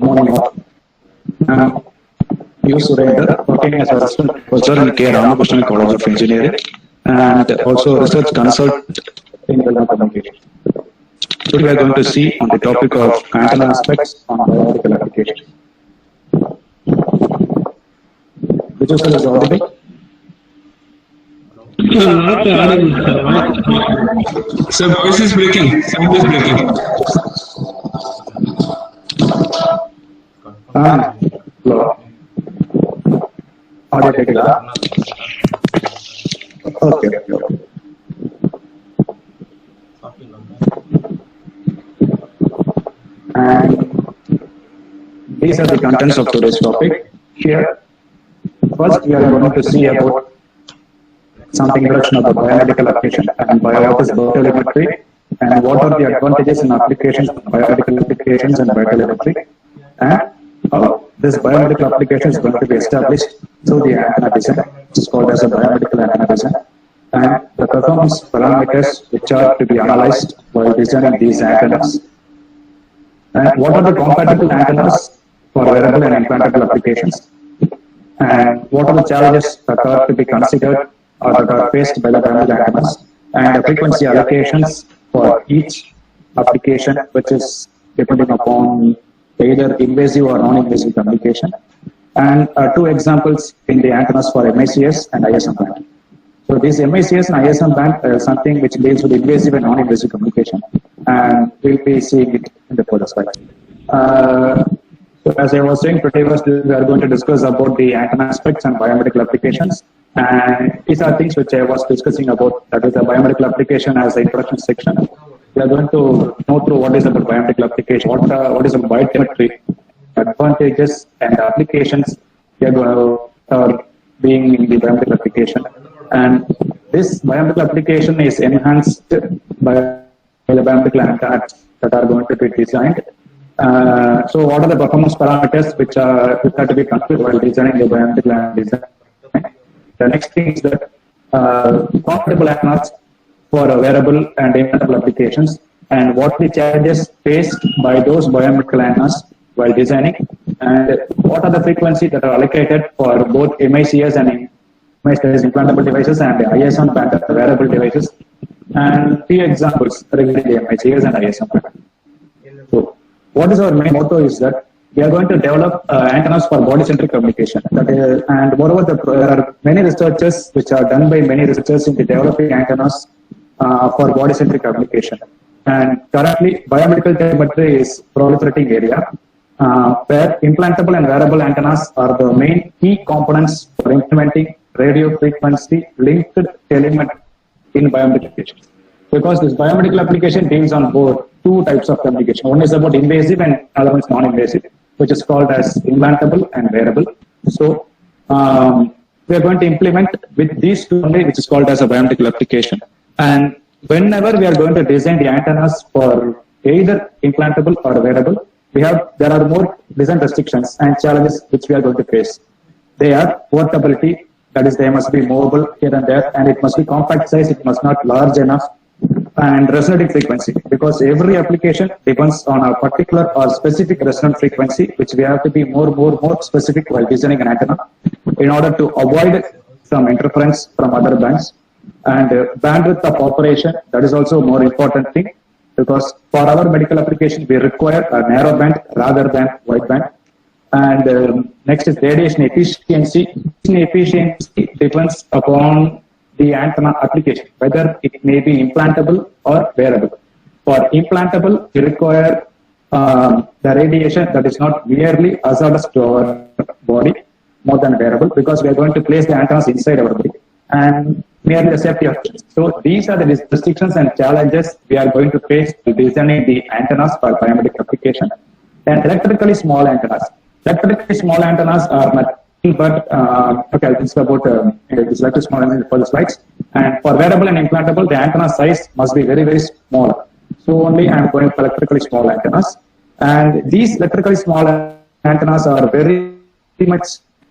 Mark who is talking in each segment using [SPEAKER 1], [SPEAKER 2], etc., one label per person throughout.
[SPEAKER 1] morning all. You Surendra, working as a assistant professor in K. Ramakrishnan College of Engineering and also research consultant in development communication. Today we are going to see on the topic of antenna aspects on biological applications. Which is audible?
[SPEAKER 2] Not audible. So voice is breaking. Sound is breaking.
[SPEAKER 1] Hello. Audio கேக்குதா? Okay. And these are the contents of today's topic. Here, first we are going to see about something introduction of the biomedical application and what is biotelemetry and what are the advantages and applications of biomedical applications and biotelemetry, and how this biomedical application is going to be established through the antenna design, which is called as a biomedical antenna design, and the performance parameters which are to be analyzed while designing these antennas, and what are the compatible antennas for wearable and implantable applications, and what are the challenges that are to be considered or that are faced by the biomedical antennas, and the frequency allocations for each application, which is depending upon either invasive or non-invasive communication, and two examples in the antennas for MICS and ISM band. So these MICS and ISM band is something which deals with invasive and non-invasive communication, and we'll be seeing it in the further slides. So as I was saying, today we are going to discuss about the antenna aspects and biomedical applications, and these are things which I was discussing about, that is the biomedical application as the introduction section. We are going to know through what is about biomedical application, what is about biotelemetry, advantages and applications are being in the biomedical application, and this biomedical application is enhanced by the biomedical antennas that are going to be designed. So what are the performance parameters which have to be considered while designing the biomedical antenna design? The next thing is that compatible antennas for wearable and implantable applications, and what the challenges faced by those biomedical antennas while designing, and what are the frequencies that are allocated for both MICS and implantable devices and ISM band wearable devices, and few examples regarding the MICS and ISM band. So what is our main motto is that we are going to develop antennas for body-centric communication. That is, and moreover, there are many researches which are done by many researchers in the developing antennas for body-centric communication. And currently, biomedical telemetry is proliferating area where implantable and wearable antennas are the main key components for implementing radio frequency linked telemetry in biomedical applications. Because this biomedical application deals on both two types of communication. One is about invasive and other one is non-invasive, which is called as implantable and wearable. So we are going to implement with these two only, which is called as a biomedical application. And whenever we are going to design the antennas for either implantable or wearable, there are more design restrictions and challenges which we are going to face. They are portability, that is they must be movable here and there, and it must be compact size, it must not large enough, and resonating frequency, because every application depends on a particular or specific resonant frequency, which we have to be more specific while designing an antenna in order to avoid some interference from other bands. And bandwidth of operation, that is also a more important thing, because for our medical application we require a narrow band rather than wide band. And next is radiation efficiency. Efficiency depends upon the antenna application, whether it may be implantable or wearable. For implantable, we require the radiation that is not merely hazardous to our body more than wearable, because we are going to place the antennas inside our body and merely the safety of it. So these are the restrictions and challenges we are going to face to designing the antennas for biomedical application. And electrically small antennas. Electrically small antennas are nothing but okay, this is about this electrically small antennas for the slides. And for wearable and implantable, the antenna size must be very small. So only I am going for electrically small antennas. And these electrically small antennas are very much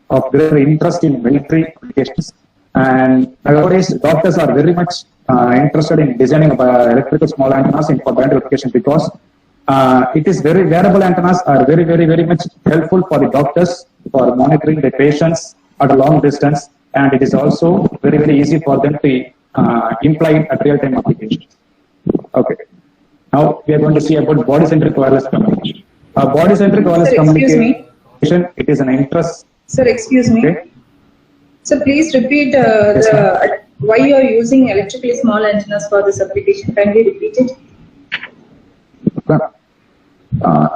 [SPEAKER 1] of great interest in military applications. And nowadays, doctors are very much interested in designing electrical small antennas for biomedical application, because it is very wearable antennas are very much helpful for the doctors for monitoring the patients at a long distance, and it is also very easy for them to imply at real-time applications. Okay. Now we are going to see about body-centric wireless communication. Body-centric wireless
[SPEAKER 3] Sir, excuse
[SPEAKER 1] communication, it is an interest.
[SPEAKER 3] Sir, excuse me.
[SPEAKER 1] Okay.
[SPEAKER 3] So please repeat why you are using electrically small antennas for this application. Can you repeat it?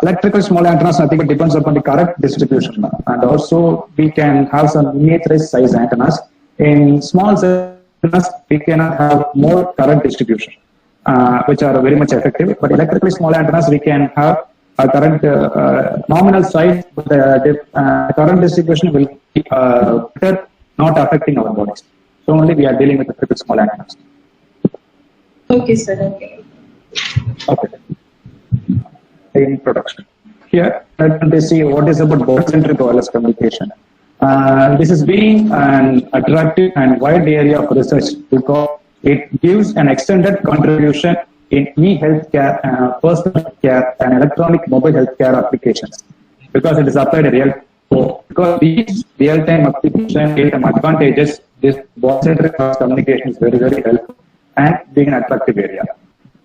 [SPEAKER 1] Electrical small antennas, I think it depends upon the current distribution, and also we can have some miniaturized size antennas. In small antennas, we cannot have more current distribution, which are very much effective. But electrically small antennas, we can have a current nominal size, but the current distribution will be better, not affecting our bodies. So only we are dealing with electrical small antennas.
[SPEAKER 3] Okay, sir. Okay.
[SPEAKER 1] Okay. Introduction. Here, let us see what is about body-centric wireless communication. This is being an attractive and wide area of research because it gives an extended contribution in e-healthcare, personal care, and electronic mobile healthcare applications because it is applied in because these real-time application, real-time advantages, this body-centric communication is very helpful and being an attractive area.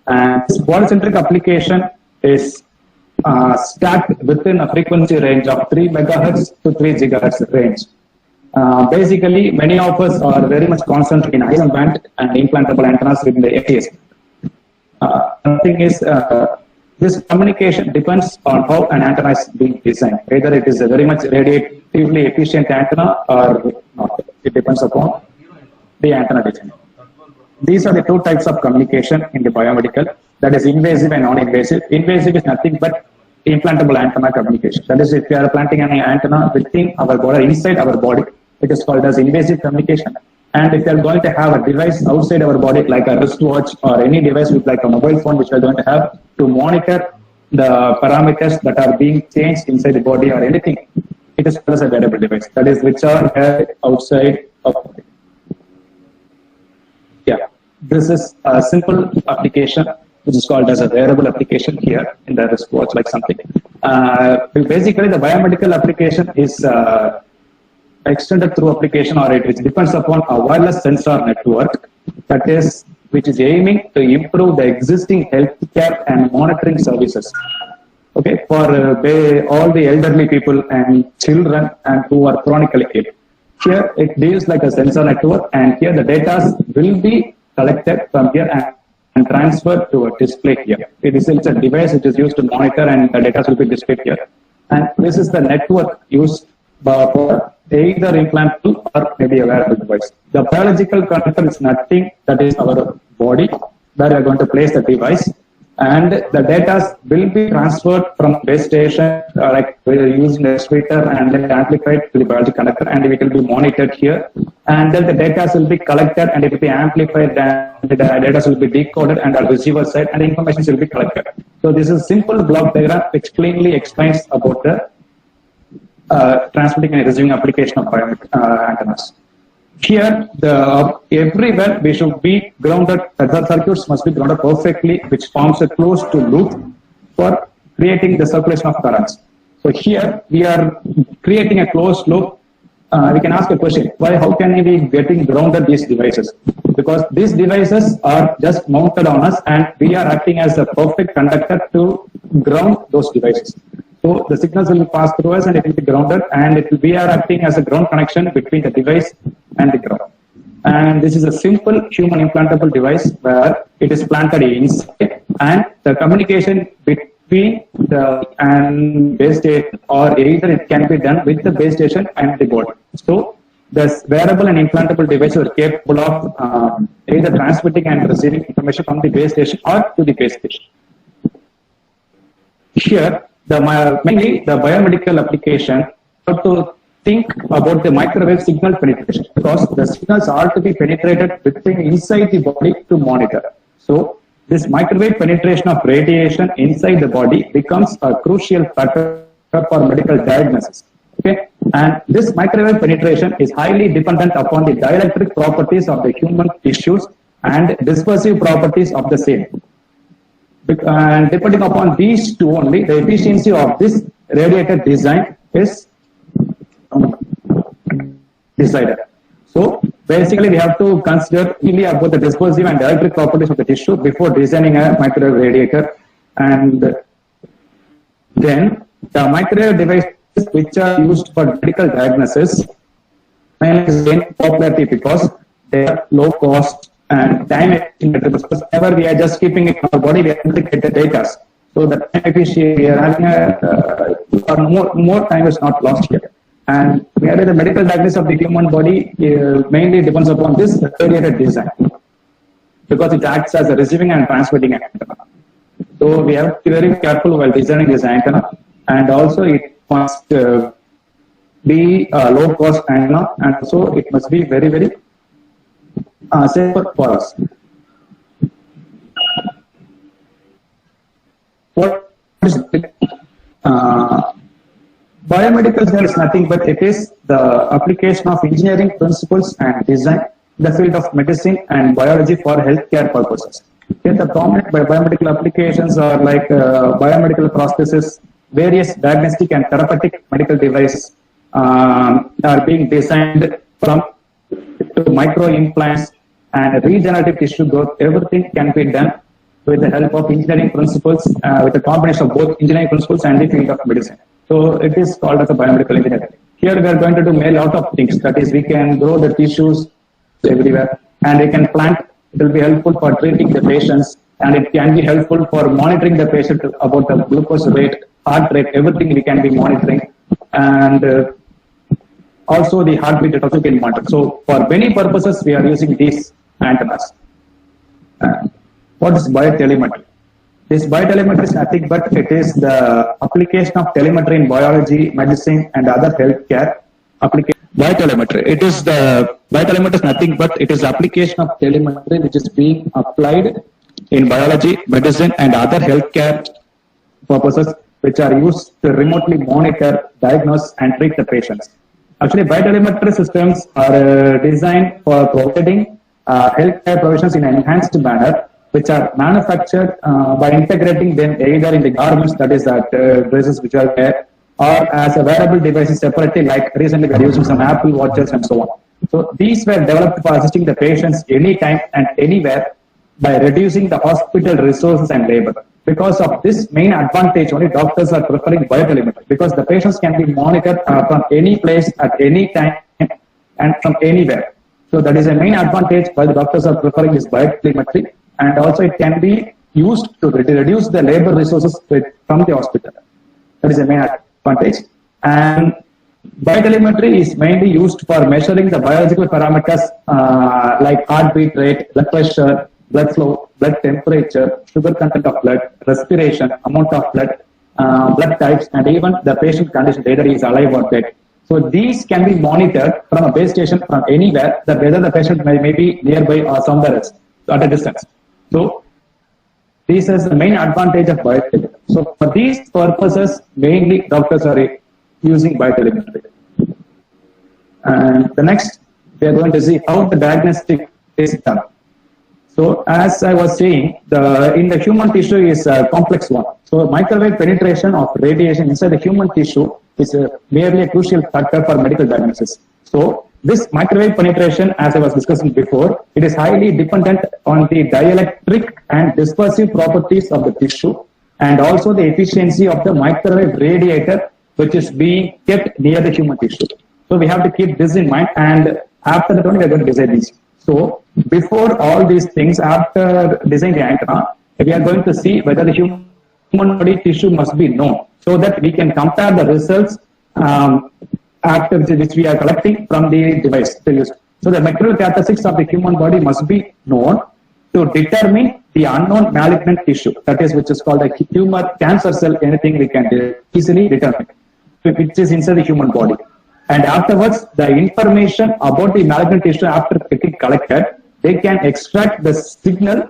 [SPEAKER 1] And this body-centric application is stacked within a frequency range of 3 megahertz to 3 gigahertz range. Basically, many of us are very much concentrated in ISM band and implantable antennas within the ATS. Thing is, this communication depends on how an antenna is being designed. Either it is a very much radiatively efficient antenna or not. It depends upon the antenna design. These are the two types of communication in the biomedical, that is invasive and non-invasive. Invasive is nothing but implantable antenna communication. That is, if you are planting an antenna within our body, inside our body, it is called as invasive communication. And if you are going to have a device outside our body, like a wristwatch or any device with like a mobile phone, which we are going to have to monitor the parameters that are being changed inside the body or anything, it is called as a wearable device. That is, which are outside of the body. Yeah, this is a simple application which is called as a wearable application here in the wristwatch, like something. Basically, the biomedical application is extended through application, or it depends upon a wireless sensor network that is, which is aiming to improve the existing healthcare and monitoring services. Okay, for all the elderly people and children and who are chronically ill. Here it deals like a sensor network, and here the data will be collected from here and transferred to a display here. It is a device which is used to monitor, and the data will be displayed here. And this is the network used for either implantable or maybe a wearable device. The biological conductor is nothing that is our body, where we are going to place the device, and the data will be transferred from base station, like using the speaker, and then amplified to the biological conductor, and it will be monitored here. And then the data will be collected, and it will be amplified, and the data will be decoded, and at the receiver side, and the information will be collected. So this is a simple block diagram which cleanly explains about the transmitting and receiving application of antennas. Here, everywhere we should be grounded, the circuits must be grounded perfectly, which forms a closed loop for creating the circulation of currents. So here we are creating a closed loop. We can ask a question, how can we be getting grounded these devices? Because these devices are just mounted on us, and we are acting as a perfect conductor to ground those devices. So the signals will pass through us, and it will be grounded, and we are acting as a ground connection between the device and the ground. And this is a simple human implantable device where it is planted inside, and the communication between the base station, or either it can be done with the base station and the body. So the wearable and implantable devices are capable of either transmitting and receiving information from the base station or to the base station. Here, mainly the biomedical application, have to think about the microwave signal penetration, because the signals are to be penetrated inside the body to monitor. So this microwave penetration of radiation inside the body becomes a crucial factor for medical diagnosis. Okay, and this microwave penetration is highly dependent upon the dielectric properties of the human tissues and dispersive properties of the same. And depending upon these two only, the efficiency of this radiator design is decided. So basically, we have to consider only about the dispersive and electric properties of the tissue before designing a microwave radiator, and then the microwave devices which are used for medical diagnosis mainly gain popularity because they are low cost and time efficient. Because whenever we are just keeping it in our body, we have to get the data. So the time efficient, we are having more time is not lost here. And whereas the medical diagnosis of the human body mainly depends upon this radiator design, because it acts as a receiving and transmitting antenna. So we have to be very careful while designing this antenna, and also it must be a low cost antenna, and also it must be very, very safer for us. What is biomedical design is nothing but it is the application of engineering principles and design in the field of medicine and biology for healthcare purposes. Here the prominent biomedical applications are like biomedical prosthesis, various diagnostic and therapeutic medical devices are being designed from to micro implants and regenerative tissue growth. Everything can be done with the help of engineering principles, with a combination of both engineering principles and the field of medicine. So it is called as a biomedical engineering. Here we are going to do a lot of things. That is, we can grow the tissues everywhere, and we can plant. It will be helpful for treating the patients, and it can be helpful for monitoring the patient about the glucose rate, heart rate, everything we can be monitoring, and also the heartbeat it also can monitor. So for many purposes, we are using these antennas. What is biotelemetry? This biotelemetry is nothing but it is the application of telemetry in biology, medicine, and other healthcare application. Biotelemetry. It is the biotelemetry is nothing but it is the application of telemetry which is being applied in biology, medicine, and other healthcare purposes, which are used to remotely monitor, diagnose, and treat the patients. Actually, biotelemetry systems are designed for providing healthcare provisions in an enhanced manner, which are manufactured by integrating them either in the garments, that is that dresses which are there, or as a wearable devices separately, like recently we are using some Apple watches and so on. So these were developed for assisting the patients anytime and anywhere by reducing the hospital resources and labor. Because of this main advantage, only doctors are preferring biotelemetry, because the patients can be monitored from any place at any time and from anywhere. So that is a main advantage why the doctors are preferring this biotelemetry. And also it can be used to reduce the labor resources from the hospital. That is a main advantage. And biotelemetry is mainly used for measuring the biological parameters like heartbeat rate, blood pressure, blood flow, blood temperature, sugar content of blood, respiration, amount of blood, blood types, and even the patient condition, whether he is alive or dead. So these can be monitored from a base station from anywhere, that whether the patient may be nearby or somewhere else at a distance. So this is the main advantage of biotelemetry. So for these purposes, mainly doctors are using biotelemetry. And the next, we are going to see how the diagnostic is done. So as I was saying, in the human tissue is a complex one. So microwave penetration of radiation inside the human tissue is merely a crucial factor for medical diagnosis. So this microwave penetration, as I was discussing before, it is highly dependent on the dielectric and dispersive properties of the tissue, and also the efficiency of the microwave radiator, which is being kept near the human tissue. So we have to keep this in mind, and after that only we are going to design these. So before all these things, after designing the antenna, we are going to see whether the human body tissue must be known, so that we can compare the results after which we are collecting from the device. So the material characteristics of the human body must be known to determine the unknown malignant tissue, that is, which is called a tumor, cancer cell, anything we can easily determine, which is inside the human body. And afterwards, the information about the malignant tissue, after getting collected, they can extract the signal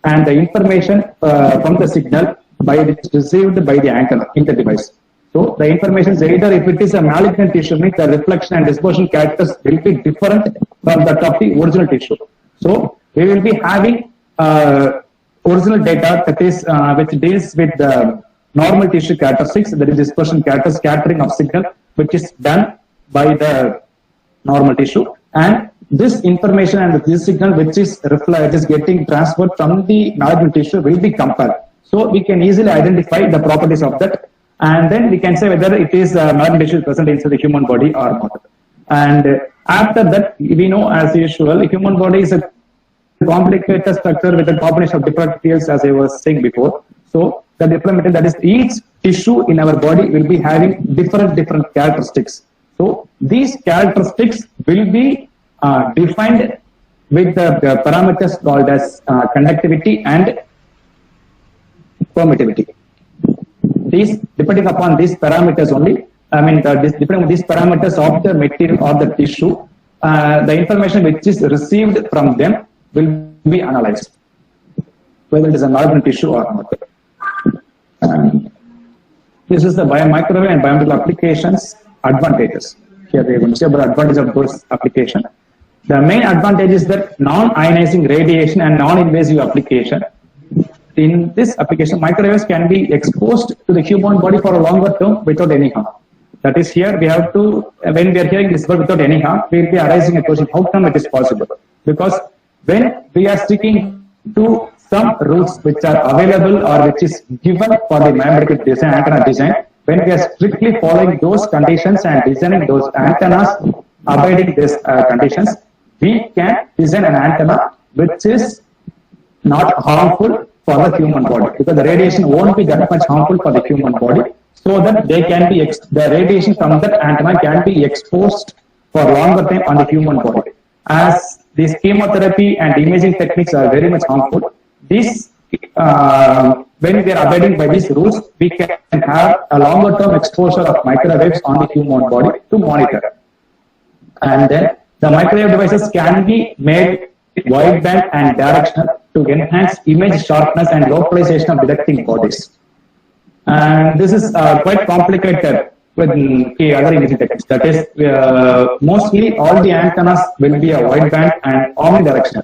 [SPEAKER 1] and the information from the signal received by the antenna in the device. So the information is either, if it is a malignant tissue, means the reflection and dispersion characters will be different from that of the original tissue. So we will be having original data that is which deals with the normal tissue characteristics, that is dispersion character scattering of signal, which is done by the normal tissue, and this information and this signal which is getting transferred from the malignant tissue will be compared. So we can easily identify the properties of that, and then we can say whether it is malignant tissue present inside the human body or not. And after that, we know, as usual, the human body is a complicated structure with a combination of different fields, as I was saying before. So the implementation, that is, each tissue in our body will be having different characteristics. So these characteristics will be defined with the parameters called as conductivity and permittivity. These, depending upon these parameters only, depending on these parameters of the material or the tissue, the information which is received from them will be analyzed, whether it is a malignant tissue or not. This is the microwave and biomedical applications advantages. Here we will see about advantage of those application. The main advantage is that non-ionizing radiation and non-invasive application. In this application, microwaves can be exposed to the human body for a longer term without any harm. That is, here we have to, when we are hearing this word without any harm, we will be arising a question, how come it is possible? Because when we are sticking to some routes which are available or which is given for the biomedical design, antenna design, when we are strictly following those conditions and designing those antennas abiding these conditions, we can design an antenna which is not harmful for the human body, because the radiation won't be that much harmful for the human body, so that they can be the radiation from that antenna can be exposed for longer time on the human body. As these chemotherapy and imaging techniques are very much harmful, this when we are abiding by these rules, we can have a longer term exposure of microwaves on the human body to monitor. And then the microwave devices can be made wideband and directional to enhance image sharpness and localization of detecting bodies. And this is quite complicated with other imaging techniques. That is, mostly all the antennas will be a wideband and omnidirectional.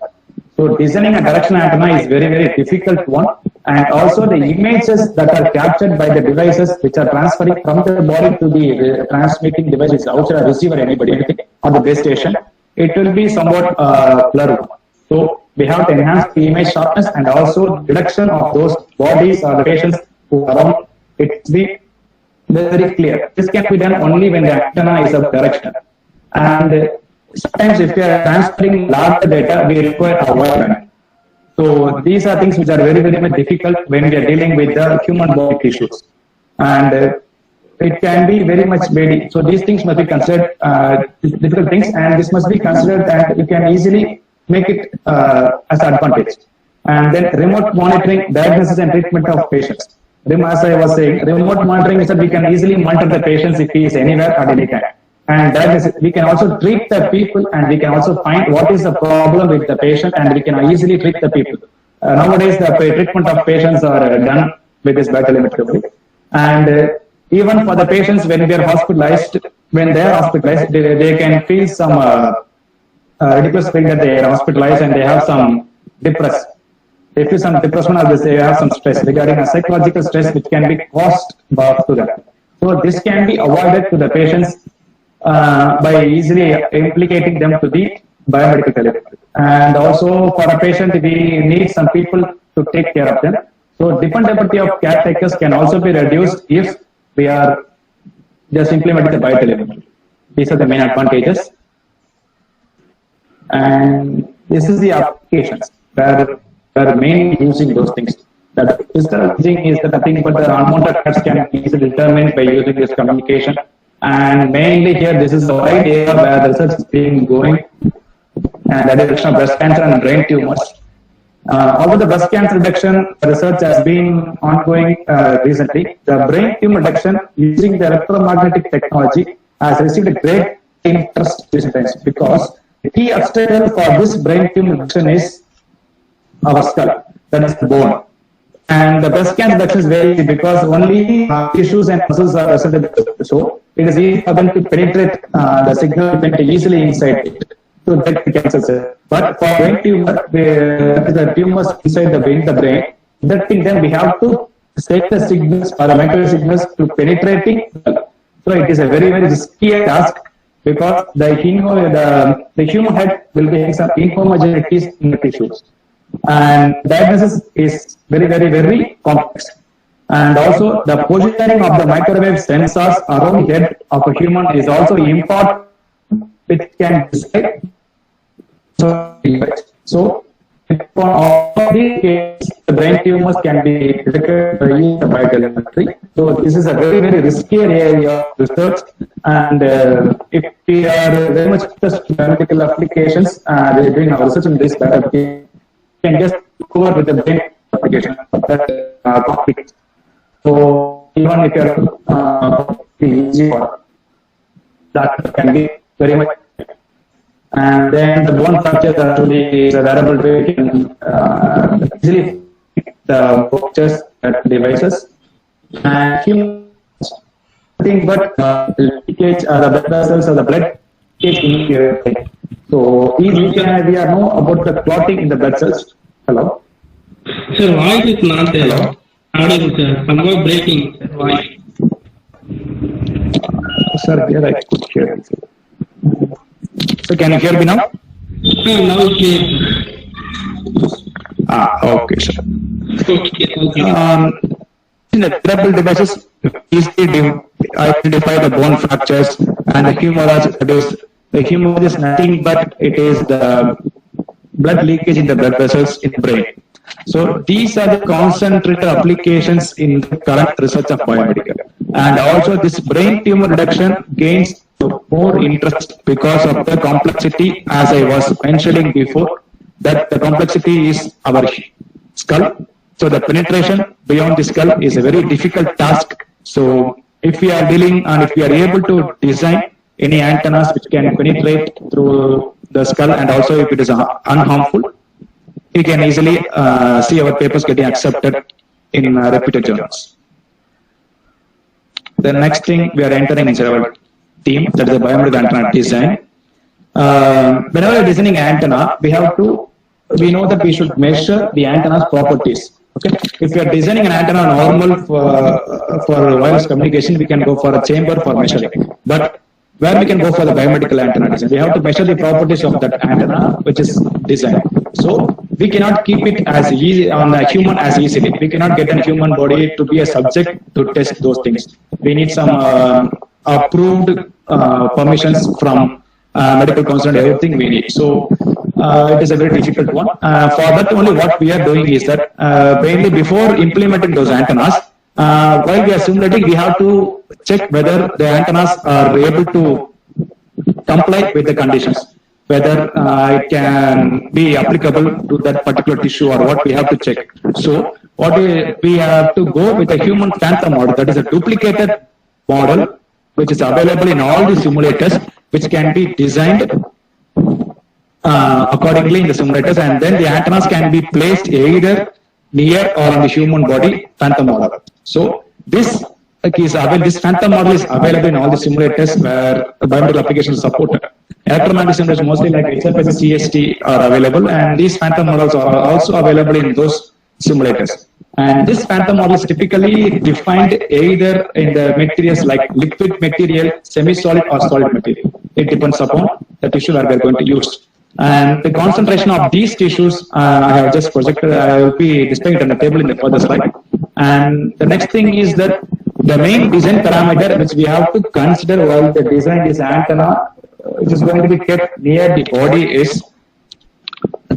[SPEAKER 1] So designing a directional antenna is very difficult one, and also the images that are captured by the devices which are transferring from the body to the transmitting devices outside a receiver, anybody, anything on the base station, it will be somewhat blurred. So we have to enhance the image sharpness and also detection of those bodies or the patients who are around. It will be very clear. This can be done only when the antenna is of direction. And sometimes if we are transferring larger data, we require a wideband. So these are things which are very much difficult when we are dealing with the human body tissues. And it can be very much very, so these things must be considered difficult things, and this must be considered, and you can easily make it as an advantage. And then remote monitoring, diagnosis and treatment of patients. As I was saying, remote monitoring is that we can easily monitor the patients if he is anywhere at any time. And diagnosis, we can also treat the people, and we can also find what is the problem with the patient, and we can easily treat the people. Nowadays, the treatment of patients are done with this biotelemetry. And even for the patients, when they are hospitalized, they can feel some ridiculous thing that they are hospitalized and they have some depression. They feel some depression, or they have some stress regarding a psychological stress which can be caused to them. So this can be avoided to the patients by easily implicating them to the biomedical telemetry. And also for a patient, we need some people to take care of them. So dependability of caretakers can also be reduced if we are just implementing the biotelemetry. These are the main advantages. And this is the applications where we're mainly using those things. That physical imaging is the thing, but the unwanted effects can be easily determined by using this communication. And mainly here, this is the wide area where the research is being going, and that is reduction of breast cancer and brain tumors. Although the breast cancer reduction research has been ongoing recently, the brain tumor reduction using the electromagnetic technology has received a great interest recently, because the key obstacle for this brain tumor reduction is our skull, that is the bone. And the breast cancer reduction is very easy because only tissues and muscles are present. So it is easy for them to penetrate the signal easily inside it. So to detect the cancer cell. But for brain tumor, the tumors inside the brain, detecting them, we have to set the signals or the micro signals to penetrating. So it is a very, very risky task because the human head will be having some inhomogeneities in the tissues. And diagnosis is very, very, very complex. And also the positioning of the microwave sensors around the head of a human is also important, which can decide. So for all of these cases, the brain tumors can be detected by biotelemetry. So this is a very, very risky area of research. And if we are very much interested in medical applications, we are doing our research in this we can just go with the brain application that so even if you are easy for that can be very much. And then the bone fracture actually is a wearable way you can easily the boxes devices and human thing but leakage or the blood vessels or the blood leakage in your head. So we are know about the clotting in the blood cells. Hello.
[SPEAKER 2] Sir, voice is not there. Audible, sir. Somehow breaking. Sir, voice.
[SPEAKER 1] Sir, here I could hear you. So can you hear me now?
[SPEAKER 2] Now it's clear.
[SPEAKER 1] Okay, sir.
[SPEAKER 2] Okay.
[SPEAKER 1] In the wearable devices, easily identify the bone fractures and the hemorrhage. The hemorrhage is nothing but it is the blood leakage in the blood vessels in the brain. So these are the concentrated applications in the current research of biomedical. And also this brain tumor reduction gains more interest because of the complexity, as I was mentioning before, that the complexity is our skull. So the penetration beyond the skull is a very difficult task. So if we are dealing and if we are able to design any antennas which can penetrate through the skull and also if it is unharmful, we can easily see our papers getting accepted in reputed journals. The next thing we are entering is our team, that is the biomedical antenna design. Whenever we are designing antenna, we know that we should measure the antenna's properties. Okay, if we are designing an antenna normal for wireless communication, we can go for a chamber for measuring. But where we can go for the biomedical antenna design, we have to measure the properties of that antenna which is designed. So we cannot keep it as easy on the human as easily. We cannot get a human body to be a subject to test those things. We need some approved permissions from medical council and everything we need. So it is a very difficult one. For that only what we are doing is that mainly before implementing those antennas, while we are simulating, we have to check whether the antennas are able to comply with the conditions, whether it can be applicable to that particular tissue or what we have to check. So what we have to go with a human phantom model, that is a duplicated model which is available in all the simulators, which can be designed accordingly in the simulators, and then the antennas can be placed either near or on the human body phantom model. So this phantom model is available in all the simulators where biomedical applications are supported. Electromagnetic simulators mostly like HFSS, CST are available, and these phantom models are also available in those simulators. And this phantom model is typically defined either in the materials like liquid material, semi-solid or solid material. It depends upon the tissue that we are going to use. And the concentration of these tissues, I have just projected, I will be displaying it on the table in the further slide. And the next thing is that the main design parameter which we have to consider while the design this antenna, which is going to be kept near the body, is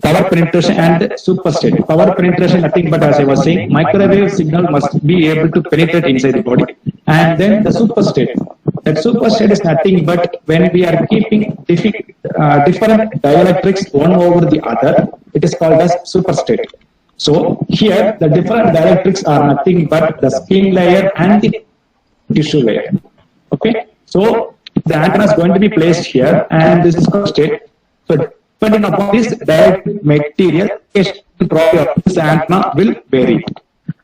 [SPEAKER 1] power penetration and superstate. Power penetration, nothing but as I was saying, microwave signal must be able to penetrate inside the body. And then the superstate. That superstate is nothing but when we are keeping different dielectrics one over the other, it is called as superstate. So here the different dielectrics are nothing but the skin layer and the tissue layer. Okay, so the antenna is going to be placed here, and this is superstate. So depending upon this dielectric material, the property of this antenna will vary.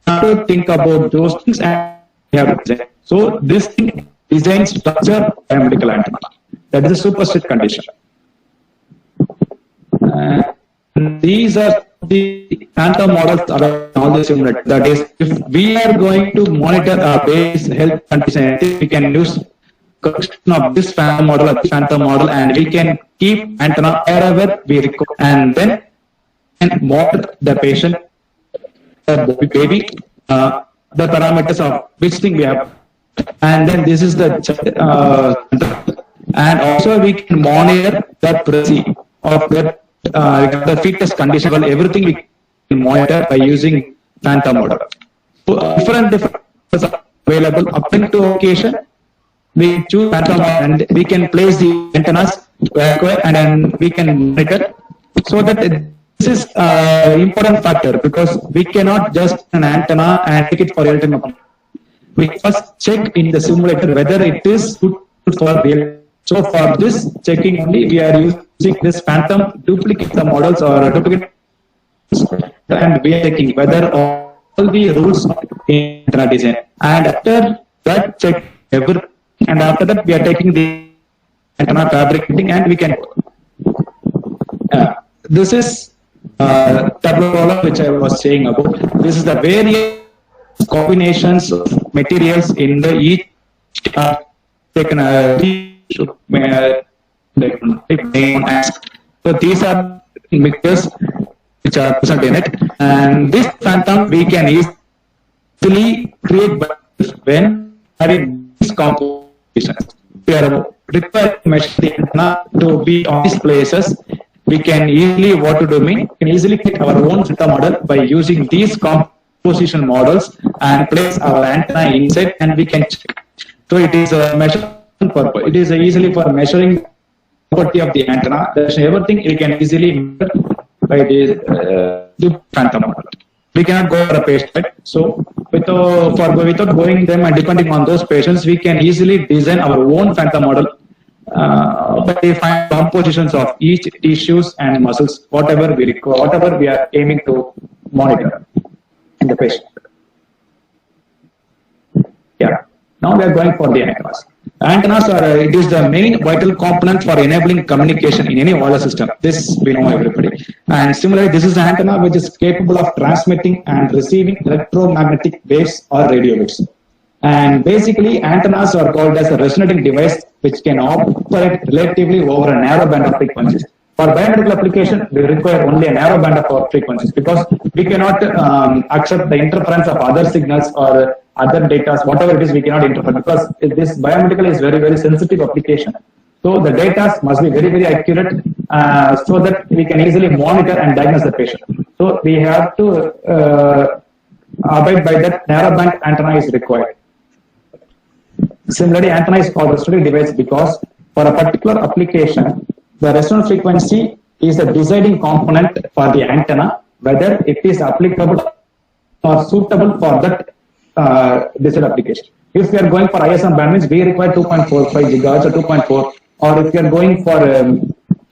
[SPEAKER 1] Have to think about those things and we have to design. So this thing design structure biomedical antenna. That is a superstate condition. These are the phantom models are all the simulated. That is, if we are going to monitor our base health condition, we can use construction of this phantom model or this phantom model, and we can keep antenna wherever we require, and then and monitor the patient, the baby, the parameters of which thing we have, and then this is the and also we can monitor the pregnancy of the fetus condition. Well, everything we can monitor by using phantom model. So different are available according to occasion. We choose phantom model and we can place the antennas and then we can monitor. So that this is important factor, because we cannot just an antenna and take it for real time. We first check in the simulator whether it is good for real. So for this checking only, we are using this phantom duplicate the models or duplicate, and we are checking whether all the rules in antenna design. And after that check everything, and after that we are taking the antenna fabricating, and we can. This is tableau which I was saying about. This is the various combinations of materials in the each taken so these are mixtures which are present in it, and this phantom we can easily create when having these compositions. We are required to measure the antenna to be on these places. We can easily we can easily get our own phantom model by using these composition models and place our antenna inside, and we can check. So it is a measurement purpose. It is easily for measuring property of the antenna. There's everything we can easily measure by the phantom model. We cannot go for a patient. So without going them and depending on those patients, we can easily design our own phantom model by find compositions of each tissues and muscles, whatever we require, whatever we are aiming to monitor in the patient. Yeah. Now we are going for the antennas. Antennas are it is the main vital component for enabling communication in any wireless system. This we know everybody. And similarly, this is the antenna which is capable of transmitting and receiving electromagnetic waves or radio waves. And basically, antennas are called as a resonating device which can operate relatively over a narrow band of frequencies. For biomedical application, we require only a narrow band of frequencies, because we cannot accept the interference of other signals or other data, whatever it is, we cannot interfere, because this biomedical is very, very sensitive application. So the data must be very, very accurate so that we can easily monitor and diagnose the patient. So we have to abide by that narrow band antenna is required. Similarly, antenna is called a resonating device because for a particular application, the resonance frequency is the deciding component for the antenna, whether it is applicable or suitable for that desired application. If we are going for ISM bandwidth, we require 2.45 gigahertz or 2.4, or if you are going for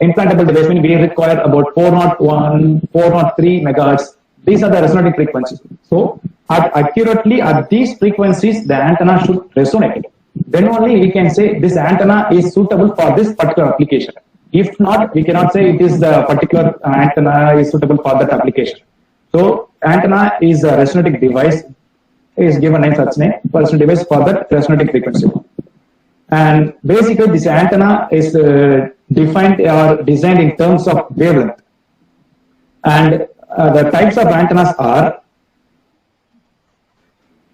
[SPEAKER 1] implantable device, we require about 401, 403 megahertz. These are the resonating frequencies. So accurately at these frequencies, the antenna should resonate. Then only we can say this antenna is suitable for this particular application. If not, we cannot say it is the particular antenna is suitable for that application. So antenna is a resonating device, is given a such name, resonating device for that resonating frequency. And basically this antenna is defined or designed in terms of wavelength. And the types of antennas are,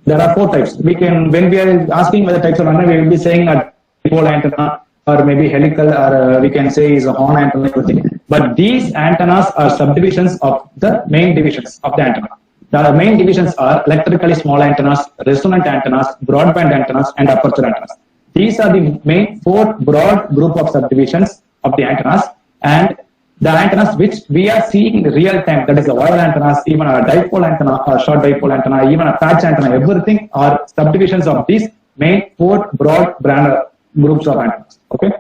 [SPEAKER 1] there are 4 types. We can, when we are asking whether types of antenna, we will be saying a dipole antenna, or maybe helical, or we can say is a horn antenna, everything. But these antennas are subdivisions of the main divisions of the antenna. The main divisions are electrically small antennas, resonant antennas, broadband antennas, and aperture antennas. These are the main 4 broad group of subdivisions of the antennas, and the antennas which we are seeing in real time, that is the wire antennas, even a dipole antenna, or short dipole antenna, even a patch antenna, everything are subdivisions of these main 4 broad groups of antennas. Okay.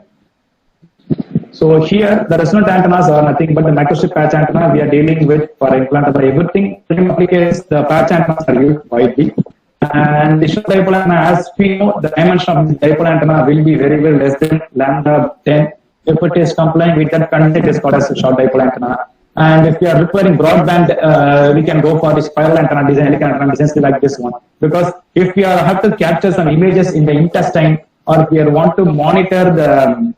[SPEAKER 1] So here the resonant antennas are nothing but the microstrip patch antenna we are dealing with for implantable everything. In applications, the patch antennas are used widely. And the short dipole antenna, as we know, the dimension of the dipole antenna will be very, very less than lambda 10 If it is complying with that content, it is called as a short dipole antenna. And if you are requiring broadband, we can go for the spiral antenna design, helical antenna designs like this one. Because if we have to capture some images in the intestine, or if we want to monitor the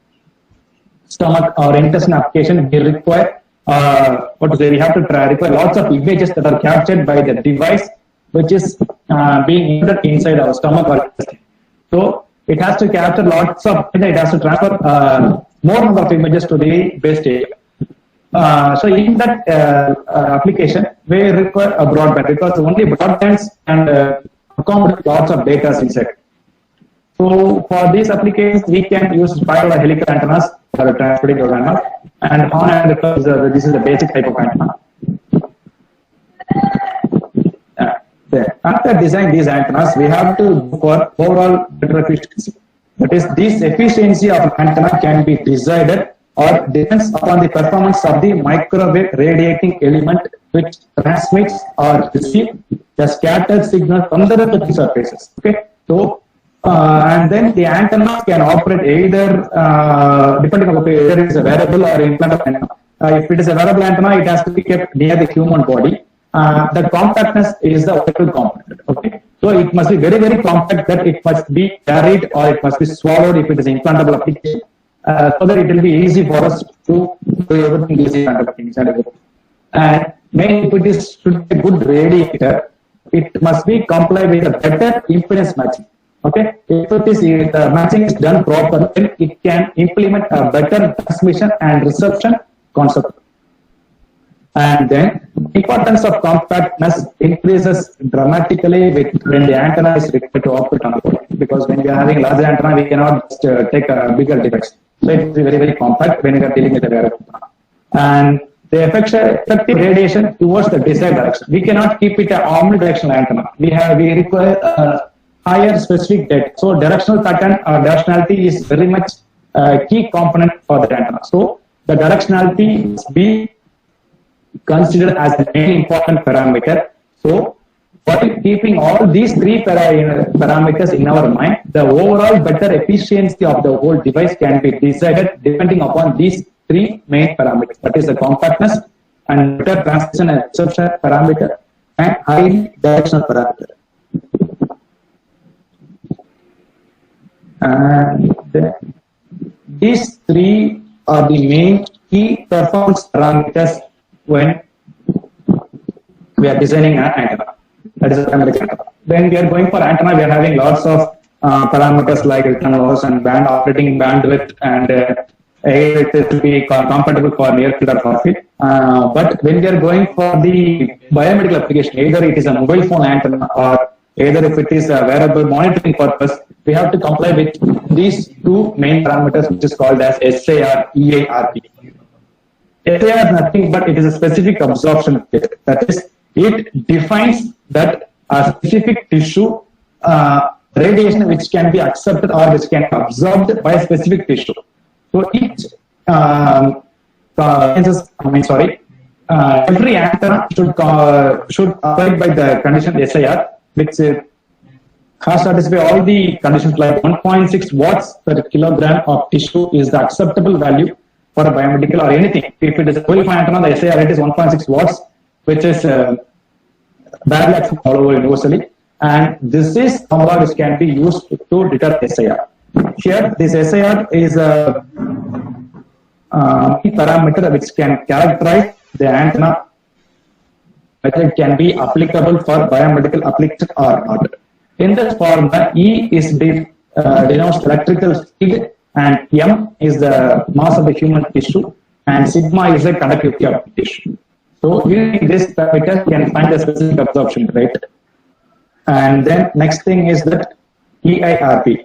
[SPEAKER 1] stomach or intestine application, we require we have to require lots of images that are captured by the device which is being inserted inside our stomach or intestine. So it has to capture lots of data, it has to transfer more number of images to the base station. So in that application, we require a broadband because only broadbands can accommodate lots of data inside. So for these applications, we can use spiral or helical antennas for transmitting those antennas. And horn antenna, this is the basic type of antenna. After designing these antennas, we have to go for overall better efficiency. That is, this efficiency of an antenna can be decided or depends upon the performance of the microwave radiating element which transmits or receives the scattered signal from the reflecting surfaces. Okay, so and then the antenna can operate either depending on whether it is a wearable or implantable antenna. If it is a wearable antenna, it has to be kept near the human body. The compactness is the optical component. Okay, so it must be very, very compact that it must be carried or it must be swallowed if it is implantable application, so that it will be easy for us to do everything easy kind of things. And maybe if it is should be a good radiator, it must be complied with a better impedance matching. Okay, if it is the matching is done properly, then it can implement a better transmission and reception concept. And then importance of compactness increases dramatically when the antenna is required to operate on the board. Because when we are having larger antenna, we cannot just take a bigger device. So it is very, very compact when we are dealing with a wearable antenna. And the effective radiation towards the desired direction. We cannot keep it an omnidirectional antenna. We require a higher specific depth. So directional pattern or directionality is very much a key component for the antenna. So the directionality must be considered as the main important parameter. So, while keeping all these three parameters in our mind, the overall better efficiency of the whole device can be decided depending upon these three main parameters. That is the compactness and better transmission and reception parameter and high directional parameter. And these three are the main key performance parameters when we are designing an antenna. That is a primary antenna. When we are going for antenna, we are having lots of parameters like return loss and band operating bandwidth, and it will be compatible for near field or far field. But when we are going for the biomedical application, either it is a mobile phone antenna or either if it is a wearable monitoring purpose, we have to comply with these two main parameters, which is called as SAR, EIRP. SAR is nothing but it is a specific absorption test. That is, it defines that a specific tissue radiation which can be accepted or which can be absorbed by a specific tissue. So each every antenna should abide by the condition SAR, which has satisfy all the conditions like 1.6 watts per kilogram of tissue is the acceptable value for a biomedical or anything. If it is a mobile phone antenna, the SAR rate is 1.6 watts, which is badly accepted all over universally. And this is how which can be used to deter SAR. Here, this SAR is a key parameter which can characterize the antenna whether it can be applicable for biomedical application or not. In this formula, E is denotes electrical speed, and M is the mass of the human tissue, and sigma is the conductivity of the tissue. So using this parameter, we can find the specific absorption rate. And then next thing is that EIRP.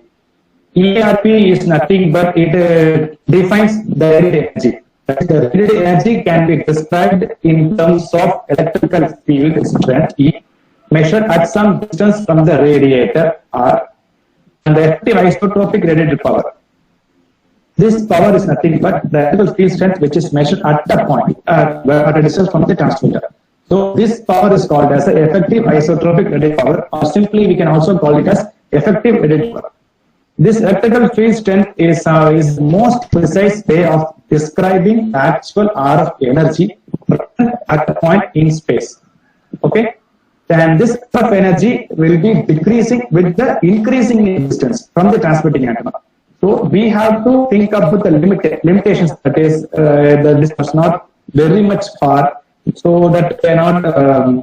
[SPEAKER 1] EIRP is nothing but it defines the radiated energy. The radiated energy can be described in terms of electrical field strength E, measured at some distance from the radiator R, and the effective isotropic radiated power. This power is nothing but the electrical field strength which is measured at a point, at a distance from the transmitter. So this power is called as the effective isotropic radiated power, or simply we can also call it as effective radiated power. this electrical field strength is the most precise way of describing the actual RF energy at a point in space. Okay, and this RF energy will be decreasing with the increasing distance from the transmitting antenna. So we have to think about the limitations, that is the distance not very much far, so that cannot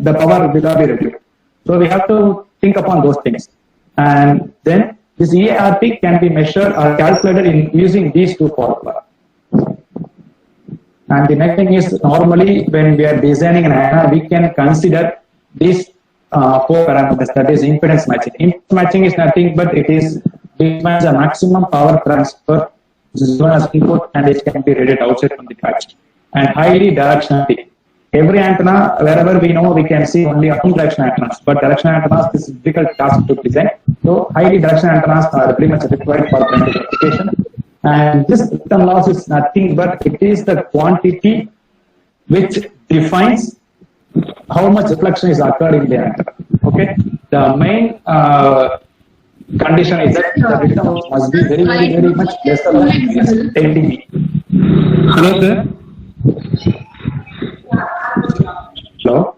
[SPEAKER 1] the power will not be reduced. So we have to think upon those things, and then this EARP can be measured or calculated in using these two formulas. And the next thing is, normally when we are designing an antenna, we can consider these four parameters, that is impedance matching. Impedance matching is nothing but it defines the maximum power transfer which is known as input, and it can be rated outside from the patch. And highly directionality. Every antenna, wherever we know, we can see only unidirectional antennas, but directional antennas is a difficult task to design. So highly directional antennas are pretty much required for blended application. And this system loss is nothing but it is the quantity which defines how much reflection is occurred in the antenna. Okay, the main condition is that the victim must be very much lesser than 10 dB.
[SPEAKER 2] Hello, sir.
[SPEAKER 1] Hello?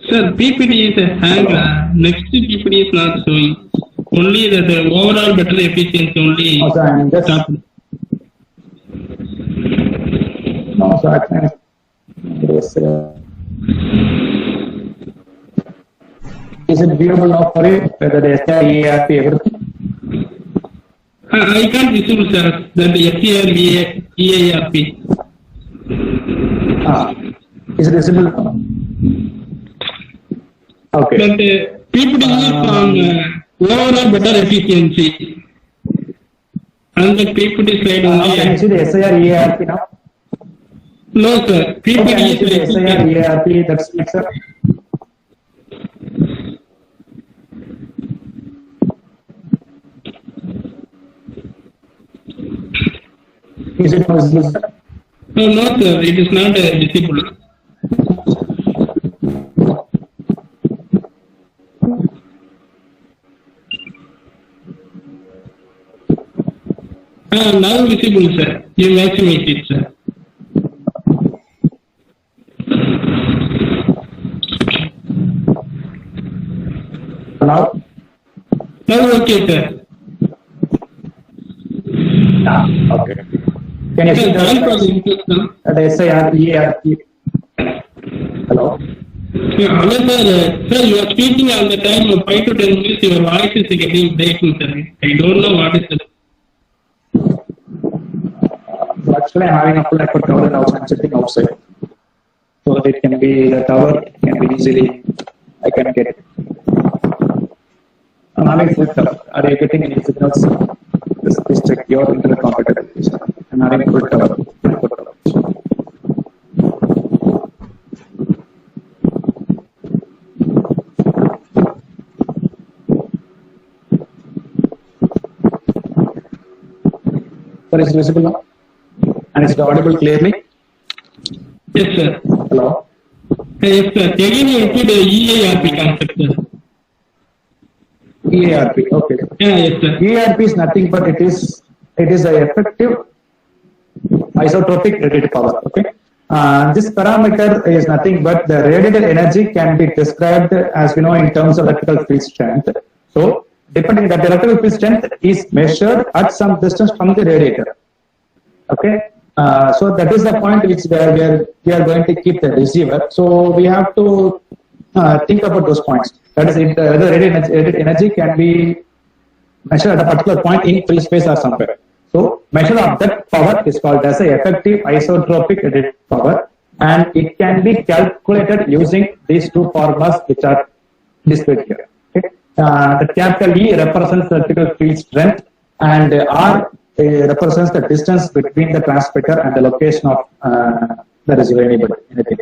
[SPEAKER 2] Sir, PPT is a hanger. Next PPT is not showing. Only the overall better efficiency only.
[SPEAKER 1] Also, I'm just no, so I can yes, is it viewable now for you? Whether the SREARP everything?
[SPEAKER 2] I can't visible, sir. That the SCR EARP.
[SPEAKER 1] Is it visible now? Okay.
[SPEAKER 2] But PPT is on overall better efficiency. And the PPT slide only.
[SPEAKER 1] Can you see the SIR EARP now?
[SPEAKER 2] No, sir. PPT
[SPEAKER 1] Can you see the
[SPEAKER 2] is
[SPEAKER 1] SIR EARP? That's it, sir. Is it visible, sir?
[SPEAKER 2] No, sir. It is not visible. Now visible, sir. You maximize it, sir.
[SPEAKER 1] Now?
[SPEAKER 2] Now okay, sir.
[SPEAKER 1] Okay. Can you see the SIR EARP? Hello?
[SPEAKER 2] Hello, sir. Sir, you are speaking all the time of 5 to 10 minutes. Your voice is getting breaking, sir. I don't know what is it.
[SPEAKER 1] Actually, I'm having a full network cover and also I'm sitting outside. So it can be the tower, can be easily, I can get it. I'm having full tower. Are you getting any signals? Please check your internet compatibility. I'm having full tower. Sir, is it visible now? And is it audible clearly?
[SPEAKER 2] Yes, sir.
[SPEAKER 1] Hello?
[SPEAKER 2] Yes, sir. Again, you repeat the EARP concept, sir.
[SPEAKER 1] EARP, okay.
[SPEAKER 2] Yes, sir.
[SPEAKER 1] EARP is nothing but it is an effective isotropic radiated power. Okay. This parameter is nothing but the radiated energy can be described as we know in terms of electrical field strength. So depending that the electrical field strength is measured at some distance from the radiator. Okay. So that is the point which we are going to keep the receiver. So we have to think about those points. That is, whether radiated energy can be measured at a particular point in free space or somewhere. So measure of that power is called as a effective isotropic radiated power, and it can be calculated using these two formulas which are displayed here. Okay. The capital E represents the electrical field strength, and R represents the distance between the transmitter and the location of the receiver, anything.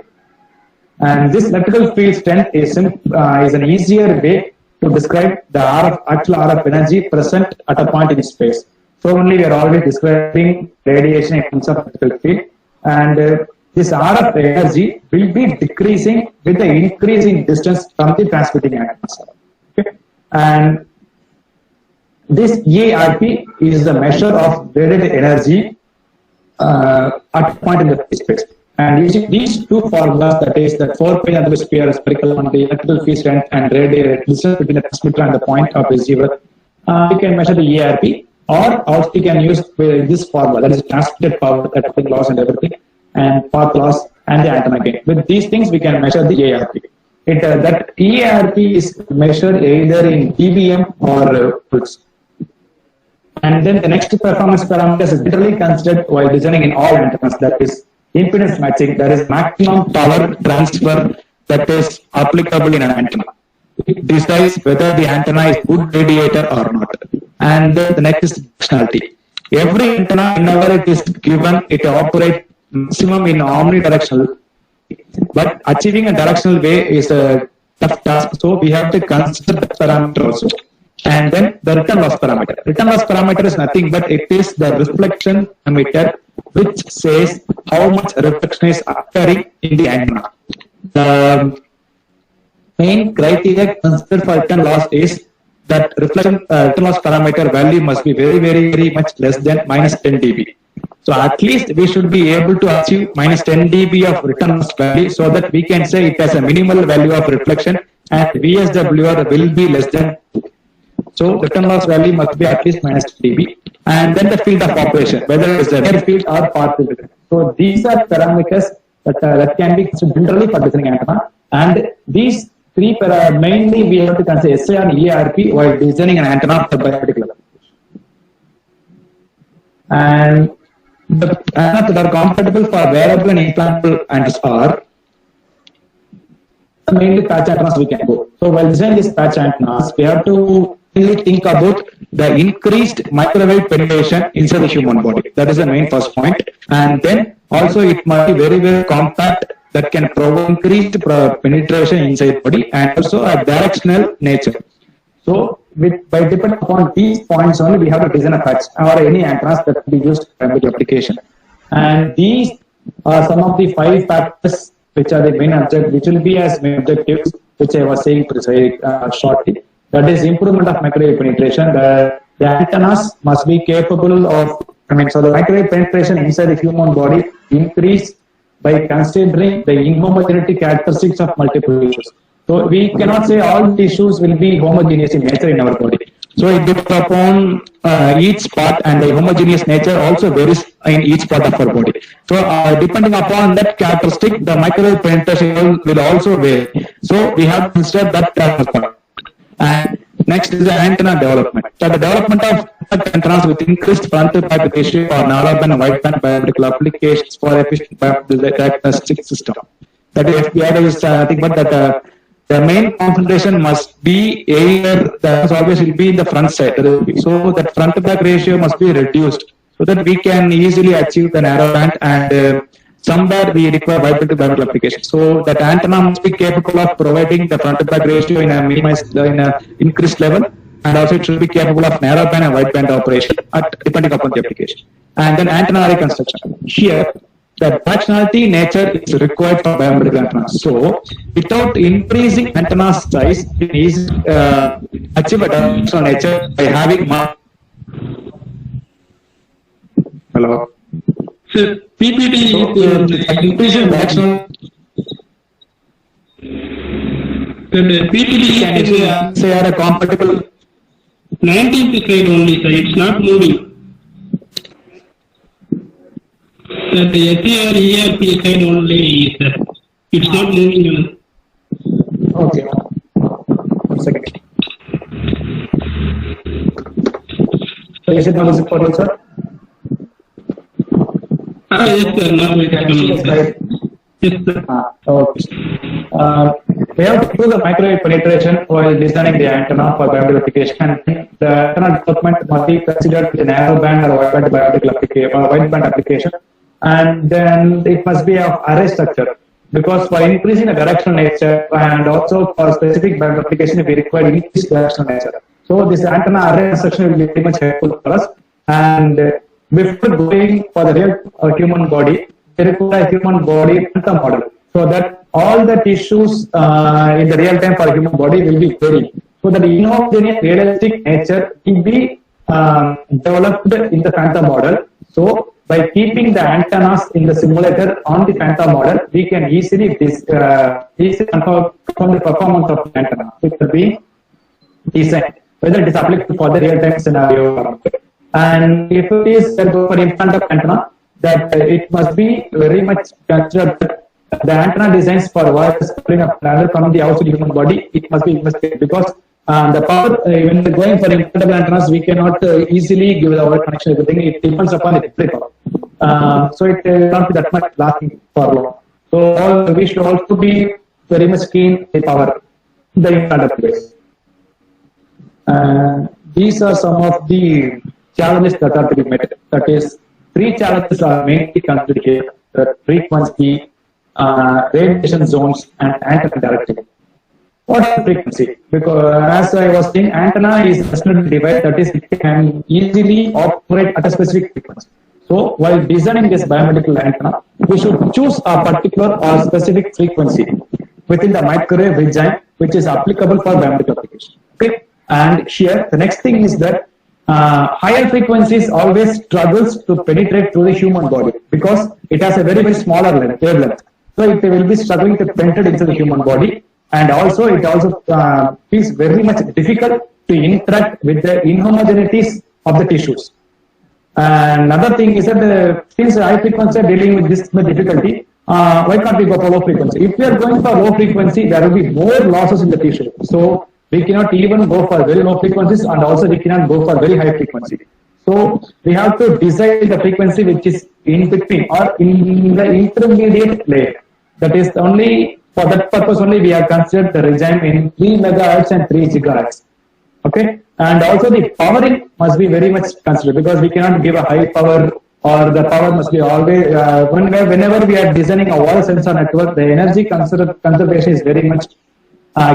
[SPEAKER 1] And this electrical field strength is an easier way to describe the actual RF energy present at a point in space. So only we are always describing radiation in terms of electrical field, and this RF energy will be decreasing with the increasing distance from the transmitting antenna. Okay. And this EARP is the measure of radiated energy at a point in the space. And using these two formulas, that is the 4-pi atmosphere spherical quantity, electrical field strength, and radiated distance between the transmitter and the point of receiver, we can measure the EARP, or also we can use this formula, that is transmitted power, that loss and everything, and path loss and the antenna gain. With these things, we can measure the EARP. That EARP is measured either in dBm or volts. And then the next performance parameters is generally considered while designing in all antennas, that is impedance matching, that is maximum power transfer that is applicable in an antenna. It decides whether the antenna is good radiator or not. And then the next is directionality. Every antenna, whenever it is given, it operates maximum in omnidirectional. But achieving a directional way is a tough task, so we have to consider the parameter also. And then the return loss parameter. Return loss parameter is nothing but it is the reflection parameter which says how much reflection is occurring in the antenna. The main criteria considered for return loss is that return loss parameter value must be very much less than minus 10 dB. So at least we should be able to achieve minus 10 dB of return loss value so that we can say it has a minimal value of reflection and VSWR will be less than. So return loss value must be at least minus 10 dB. And then the field of operation, whether it is a near field or far field. So these are parameters that can be considered generally for designing antenna. And these three mainly we have to consider SI and EARP while designing an antenna for biometric level. And the antennas that are compatible for wearable and implantable antennas are mainly patch antennas we can go. So while designing these patch antennas, we have to really think about the increased microwave penetration inside the human body. That is the main first point. And then also it must be very compact that can provide increased penetration inside the body and also a directional nature. So by depending upon these points only, we have to design a patch or any antennas that will be used for the application. And these are some of the 5 factors which are the main objectives, which will be as main objectives, which I was saying shortly. That is improvement of microwave penetration. The antennas must be capable of, so the microwave penetration inside the human body increase by considering the inhomogeneity characteristics of multiple tissues. So we cannot say all tissues will be homogeneous in nature in our body. So it depends upon each part, and the homogeneous nature also varies in each part of our body. So depending upon that characteristic, the microwave penetration will also vary. So we have to consider that point. And next is the antenna development. So the development of antennas with increased front-to-back ratio or narrowband and wideband biometrical applications for efficient diagnostic system. That is FBI is nothing but that the main concentration must be either that always will be in the front side. So that front-to-back ratio must be reduced so that we can easily achieve the narrowband and somewhere we require wideband biometrical application. So that antenna must be capable of providing the front-to-back ratio in a minimized, in a increased level, and also it should be capable of narrowband and wideband operation depending upon the application. And then antenna array construction. Here, the directionality nature is required for biometric antennas. So, without increasing antenna size, we easily achieve a directional nature by having. Hello.
[SPEAKER 2] Sir, PPT is
[SPEAKER 1] increasing directional.
[SPEAKER 2] The PPT is
[SPEAKER 1] say are a compatible.
[SPEAKER 2] 19th slide only, sir. It's not moving. Sir, the SAR ERP slide only, sir. It's not moving.
[SPEAKER 1] Okay. 1 second. So is it now visible, sir?
[SPEAKER 2] Yes, sir. Now it is coming, sir. Yes, sir.
[SPEAKER 1] Okay. We have to do the microwave penetration while designing the antenna for biometric application. The antenna development must be considered a narrowband or wideband application, and then it must be of array structure, because for increasing the directional nature and also for specific band application we require increased directional nature. So this antenna array construction will be very much helpful for us. And before going for the real human body, we require a human body phantom model, so that all the tissues in the real time for human body will be varying. So that inhomogeneous realistic nature will be developed in the Phantom model. So by keeping the antennas in the simulator on the Phantom model, we can easily confirm the performance of the antenna. It will be designed, whether it is applicable for the real-time scenario. And if it is for implant of antenna, that it must be very much considered that the antenna designs for wireless coupling of travel from the outside human body, it must be investigated, because the power, when going for implantable antennas, we cannot easily give the wire connection, everything. It depends upon the display power. So it will not be that much lasting for long. So we should also be very much keen in power, the implantable device. These are some of the challenges that are to be met. That is, 3 challenges are mainly considered here: the frequency, radiation zones, and antenna directivity. What is frequency? Because as I was saying, antenna is a personal device, that is, it can easily operate at a specific frequency. So while designing this biomedical antenna, we should choose a particular or specific frequency within the microwave regime, which is applicable for biomedical application. Okay. And here, the next thing is that higher frequencies always struggles to penetrate through the human body, because it has a very, very smaller wavelength. So it will be struggling to penetrate into the human body, and also it also feels very much difficult to interact with the inhomogeneities of the tissues. And another thing is that since high frequency are dealing with this difficulty, why can't we go for low frequency? If we are going for low frequency, there will be more losses in the tissue. So we cannot even go for very low frequencies, and also we cannot go for very high frequency. So we have to decide the frequency which is in between or in the intermediate layer. That is only for that purpose only we have considered the regime in 3 megahertz and 3 gigahertz. Okay, and also the powering must be very much considered, because we cannot give a high power, or the power must be always whenever we are designing a wall sensor network, the energy conservation is very much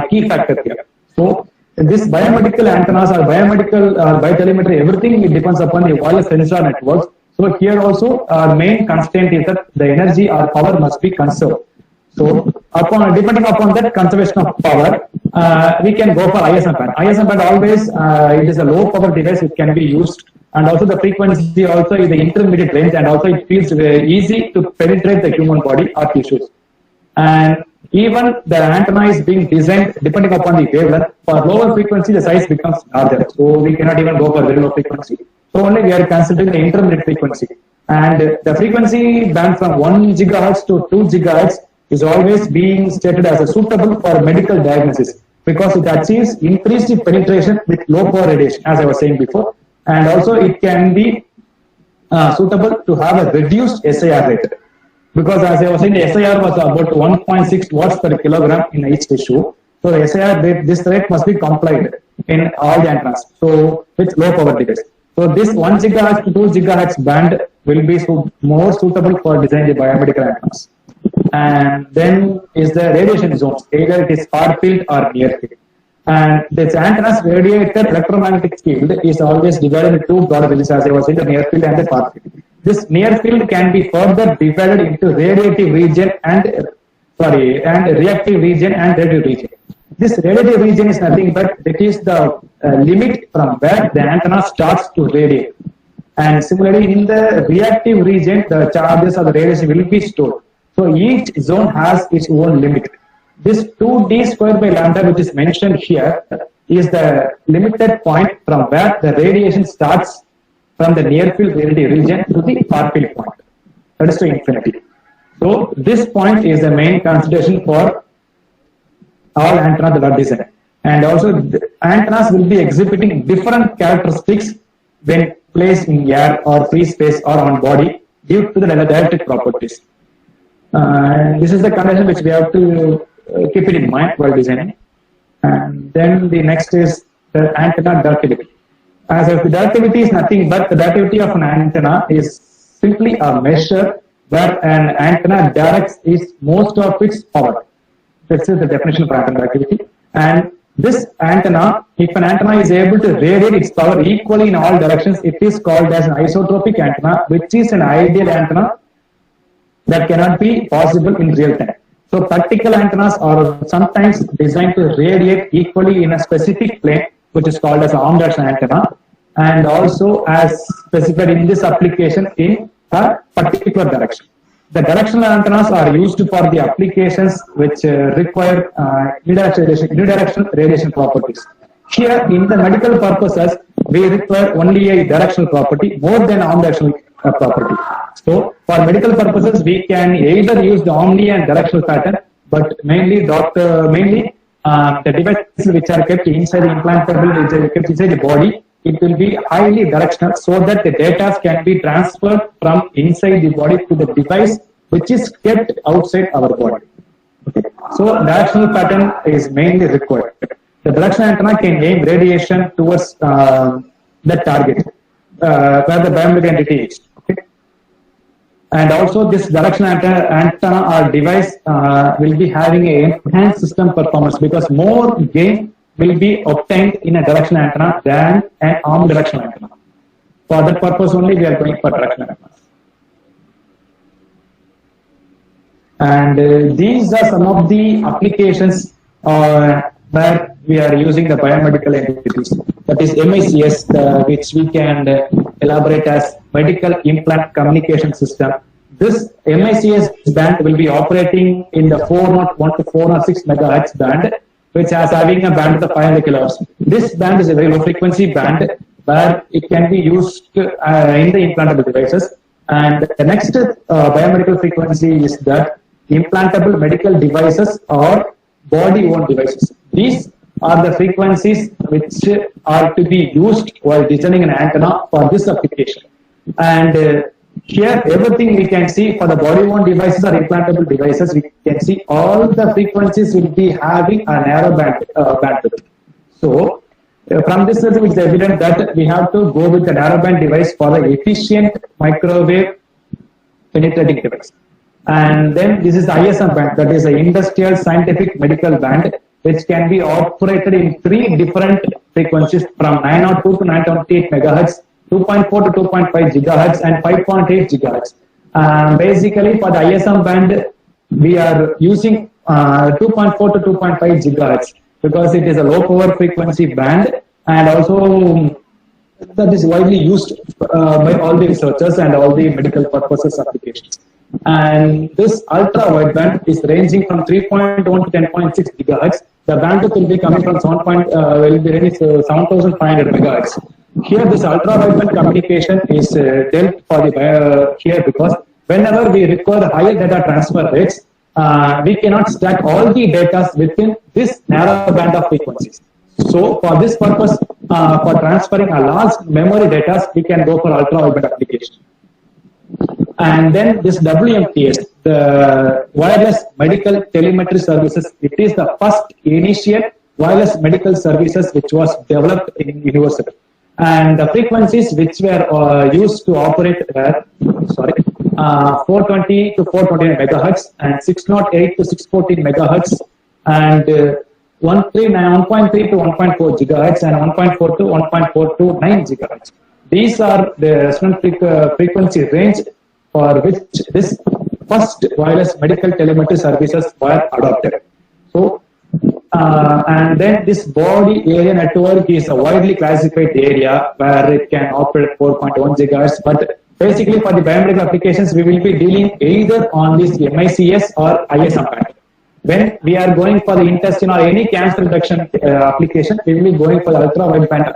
[SPEAKER 1] key factor here. So this biomedical antennas or biomedical biotelemetry, everything it depends upon the wireless sensor networks. So here also our main constraint is that the energy or power must be conserved. So depending upon that conservation of power, we can go for ISM band. ISM band always it is a low power device, it can be used, and also the frequency also is the intermediate range, and also it feels very easy to penetrate the human body or tissues. And even the antenna is being designed depending upon the wavelength. For lower frequency, the size becomes larger, so we cannot even go for very low frequency. So only we are considering the intermediate frequency, and the frequency band from 1 gigahertz to 2 gigahertz is always being stated as a suitable for medical diagnosis, because it achieves increased penetration with low power radiation, as I was saying before, and also it can be suitable to have a reduced SIR rate. Because as I was saying, the SIR was about 1.6 watts per kilogram in each tissue. So the SIR rate, this rate must be complied in all the antennas. So with low power device. So this 1 gigahertz to 2 gigahertz band will be more suitable for designing the biomedical antennas. And then is the radiation zones, either it is far field or near field. And this antenna's radiated electromagnetic field is always divided into 2 broad regions, as I was saying, the near field and the far field. This near field can be further divided into radiative region and reactive region and radiative region. This radiative region is nothing but it is the limit from where the antenna starts to radiate. And similarly, in the reactive region, the charges or the radiation will be stored. So each zone has its own limit. This 2d squared by lambda, which is mentioned here, is the limited point from where the radiation starts from the near field radiative region to the far field point. That is to infinity. So this point is the main consideration for all antennas that are designed. And also the antennas will be exhibiting different characteristics when placed in air or free space or on body due to the dielectric properties. This is the condition which we have to keep it in mind while designing. And then the next is the antenna directivity. As if the directivity is nothing but the directivity of an antenna is simply a measure where an antenna directs most of its power. This is the definition of antenna directivity. And this antenna, if an antenna is able to radiate its power equally in all directions, it is called as an isotropic antenna, which is an ideal antenna that cannot be possible in real time. So practical antennas are sometimes designed to radiate equally in a specific plane, which is called as an arm direction antenna. and also as specified in this application in a particular direction. The directional antennas are used for the applications which require unidirectional radiation properties. Here, in the medical purposes, we require only a directional property more than omnidirectional property. So, for medical purposes, we can either use the omni and directional pattern, but mainly the devices which are kept inside the implantable, which are kept inside the body, it will be highly directional so that the data can be transferred from inside the body to the device which is kept outside our body. Okay. So directional pattern is mainly required. The directional antenna can aim radiation towards the target where the biomedical entity is. Okay. And also this directional antenna or device will be having an enhanced system performance because more gain will be obtained in a directional antenna than an omnidirectional antenna. For that purpose only we are going for directional antennas. And these are some of the applications where we are using the biomedical entities. That is MICS, which we can elaborate as Medical Implant Communication System. This MICS band will be operating in the 401 to 406 megahertz band, which is having a band of 500 kilohertz. This band is a very low frequency band where it can be used in the implantable devices. And the next biomedical frequency is that implantable medical devices or body-worn devices. These are the frequencies which are to be used while designing an antenna for this application. And here everything we can see for the body-worn devices or implantable devices, we can see all the frequencies will be having a narrow bandwidth. So from this it is evident that we have to go with the narrowband device for the efficient microwave penetrating device. And then this is the ISM band, that is the Industrial Scientific Medical Band, which can be operated in 3 different frequencies from 902 to 928 megahertz, 2.4 to 2.5 gigahertz, and 5.8 gigahertz. Basically, for the ISM band, we are using 2.4 to 2.5 gigahertz because it is a low power frequency band, and also that is widely used by all the researchers and all the medical purposes applications. And this ultra wideband is ranging from 3.1 to 10.6 gigahertz. The bandwidth will be coming from 7,500 megahertz. Here, this ultra wideband communication is dealt for the here because whenever we require higher data transfer rates, we cannot stack all the data within this narrow band of frequencies. So, for this purpose, for transferring a large memory data, we can go for ultra wideband application. And then this WMTS, the Wireless Medical Telemetry Services, it is the first initial wireless medical services which was developed in university. And the frequencies which were used to operate were 420 to 429 megahertz and 608 to 614 megahertz and 1.3 to 1.4 gigahertz and 1.4 to 1.429 gigahertz. These are the resonant frequency range for which this first wireless medical telemetry services were adopted. So, and then this body area network is a widely classified area where it can operate 4.1 gigahertz. But basically, for the biomedical applications, we will be dealing either on this MICS or ISM band. When we are going for the intestine or any cancer reduction application, we will be going for the ultra wideband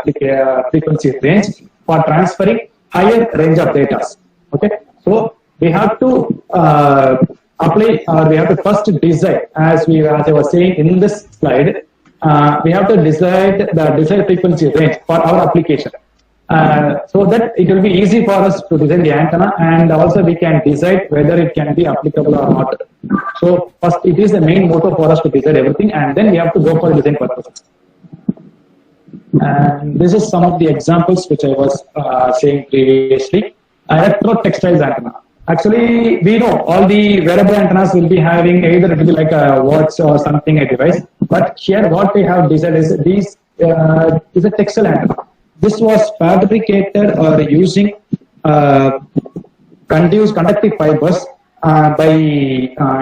[SPEAKER 1] frequency range for transferring higher range of data. Okay. So we have to apply, or we have to first decide, as I was saying in this slide, we have to decide the desired frequency range for our application, so that it will be easy for us to design the antenna, and also we can decide whether it can be applicable or not. So first, it is the main motto for us to decide everything, and then we have to go for design purposes. And this is some of the examples which I was saying previously. Electro-textiles antenna. Actually, we know all the wearable antennas will be having either it will be like a watch or something, a device. But here, what we have decided is this is a textile antenna. This was fabricated or using conductive fibers by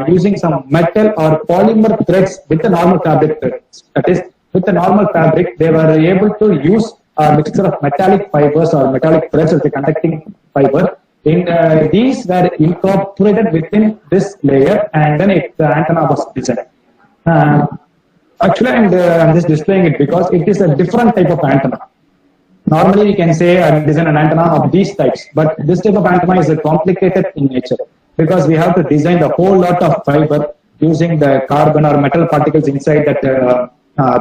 [SPEAKER 1] using some metal or polymer threads with the normal fabric threads. That is, with the normal fabric, they were able to use mixture of metallic fibers or metallic threads as the conducting fiber. These were incorporated within this layer, and then the antenna was designed. Actually, I'm just displaying it because it is a different type of antenna. Normally, we can say I design an antenna of these types, but this type of antenna is complicated in nature because we have to design the whole lot of fiber using the carbon or metal particles inside that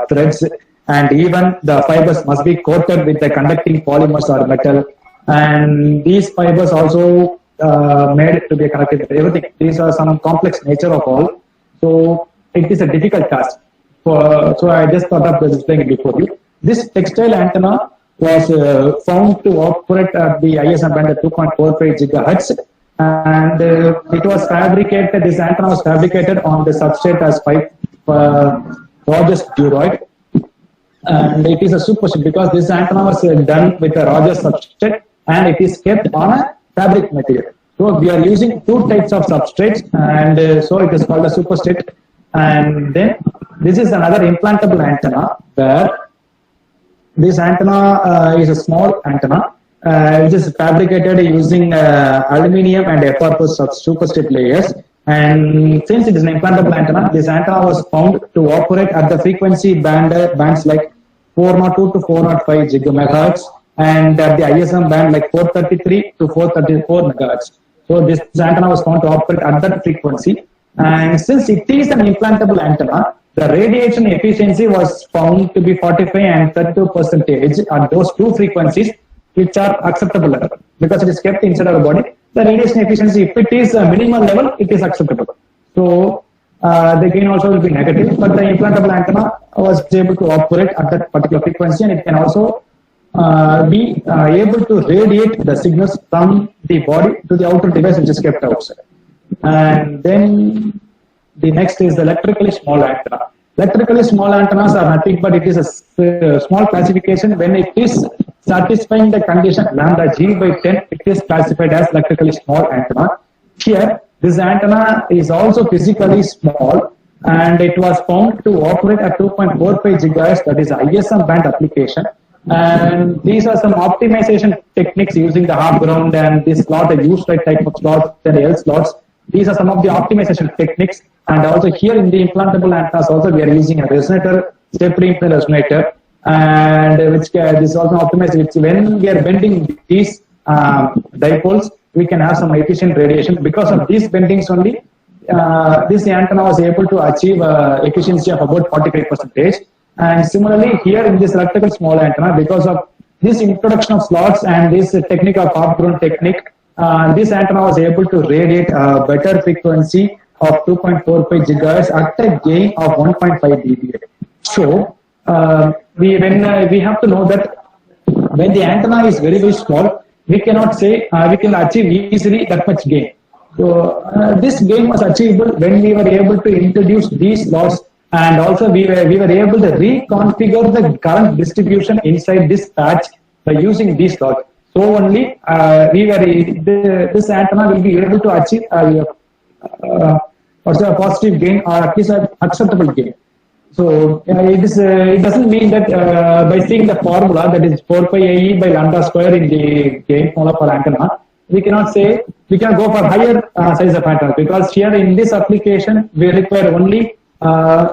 [SPEAKER 1] threads, and even the fibers must be coated with the conducting polymers or metal, and these fibers also made to be connected with everything. These are some complex nature of all, so it is a difficult task. So I just thought of displaying it before you. This textile antenna was found to operate at the ISM band at 2.45 gigahertz, and it was fabricated. This antenna was fabricated on the substrate as Rogers duroid, and it is a superset because this antenna was done with a Rogers substrate, and it is kept on a fabric material. So we are using two types of substrates, and so it is called a superset. And then this is another implantable antenna where this antenna is a small antenna which is fabricated using aluminium and FR+ superstrate layers. And since it is an implantable antenna, this antenna was found to operate at the frequency bands like 402 to 405 gigamegahertz, and at the ISM band like 433 to 434 megahertz. So this antenna was found to operate at that frequency. And since it is an implantable antenna, the radiation efficiency was found to be 45 and 32% at those two frequencies, which are acceptable level because it is kept inside our body. The radiation efficiency, if it is a minimal level, it is acceptable. So the gain also will be negative, but the implantable antenna was able to operate at that particular frequency, and it can also be able to radiate the signals from the body to the outer device, which is kept outside. And then the next is the electrically small antenna. Electrically small antennas are nothing but it is a small classification. When it is satisfying the condition lambda g by 10, it is classified as electrically small antenna. Here, this antenna is also physically small, and it was found to operate at 2.45 gigahertz, that is ISM band application. And these are some optimization techniques using the half ground and this slot, the U-slide type of slots and L slots. These are some of the optimization techniques. And also here in the implantable antennas also we are using a resonator, step impedance resonator, and which this is also optimized. Which when we are bending these dipoles, we can have some efficient radiation. Because of these bendings only, this antenna was able to achieve efficiency of about 45%. And similarly here in this electrical small antenna, because of this introduction of slots and this technique of half-ground technique, this antenna was able to radiate a better frequency of 2.45 gigahertz at a gain of 1.5 dBA. So we have to know that when the antenna is very, very small, we cannot say we can achieve easily that much gain. So this gain was achievable when we were able to introduce these slots, and also we were able to reconfigure the current distribution inside this patch by using these slots. So only this antenna will be able to achieve a positive gain or at least an acceptable gain. So it doesn't mean that by seeing the formula, that is 4 pi AE by lambda square in the gain formula for antenna, we cannot say we can go for higher size of antenna, because here in this application we require only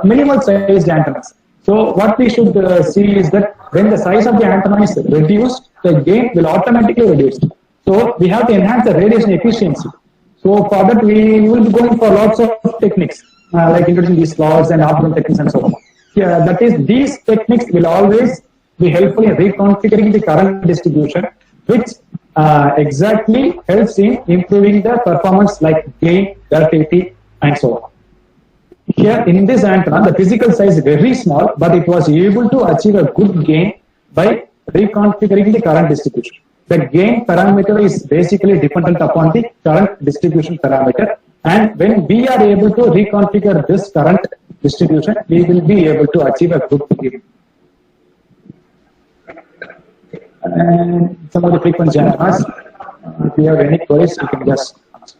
[SPEAKER 1] minimal sized antennas. So what we should see is that when the size of the antenna is reduced, the gain will automatically reduce. So we have to enhance the radiation efficiency. So for that we will be going for lots of techniques like introducing these slots and half-ground techniques and so on. Yeah, that is, these techniques will always be helpful in reconfiguring the current distribution, which exactly helps in improving the performance like gain, directivity, and so on. Here in this antenna, the physical size is very small, but it was able to achieve a good gain by reconfiguring the current distribution. The gain parameter is basically dependent upon the current distribution parameter, and when we are able to reconfigure this current distribution, we will be able to achieve a good gain. And some of the frequency antennas, if you have any queries, you can just ask.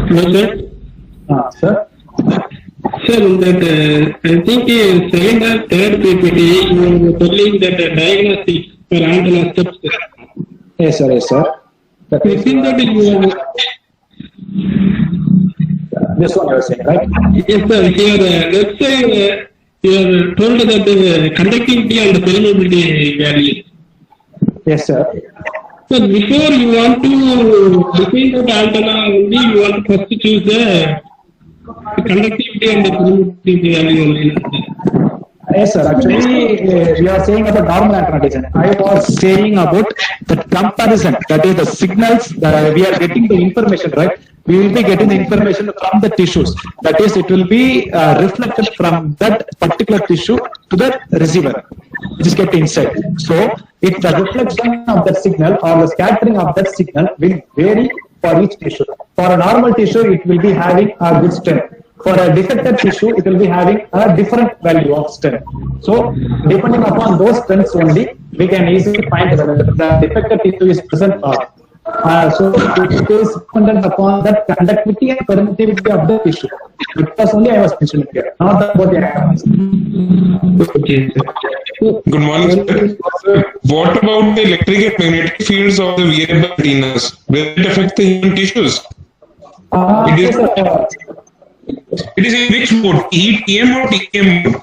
[SPEAKER 2] Hello, sir.
[SPEAKER 1] Sir?
[SPEAKER 2] Sir, that I think second or third PPT, you were telling that diagnostic for antenna steps.
[SPEAKER 1] Yes, sir. Yes, sir. That is,
[SPEAKER 2] Within that, you
[SPEAKER 1] this one you are saying, right?
[SPEAKER 2] yes, sir. Here, let's say you are told that conductivity and permeability value.
[SPEAKER 1] Yes, sir.
[SPEAKER 2] So before you want to define that antenna, only you want to first choose the conductivity and the permeability value only.
[SPEAKER 1] Yes, sir. Actually, we are saying about normal antenna design. I was saying about the comparison. That is the signals that we are getting the information, right? We will be getting the information from the tissues. That is, it will be reflected from that particular tissue to the receiver, which is kept inside. So, if the reflection of that signal or the scattering of that signal will vary for each tissue. For a normal tissue, it will be having a good strength. For a defected tissue, it will be having a different value of strength. So, depending upon those strengths only, we can easily find whether the defected tissue is present or not. So, it is dependent upon the conductivity and permittivity of the tissue. Because only I was mentioning here, not about the antennas.
[SPEAKER 2] Okay, sir.
[SPEAKER 4] Good morning, sir. What about the electric and magnetic fields of the wearable antennas? Will it affect the human tissues? It is-
[SPEAKER 1] Yes, sir.
[SPEAKER 4] It is in which mode? EM or TM mode?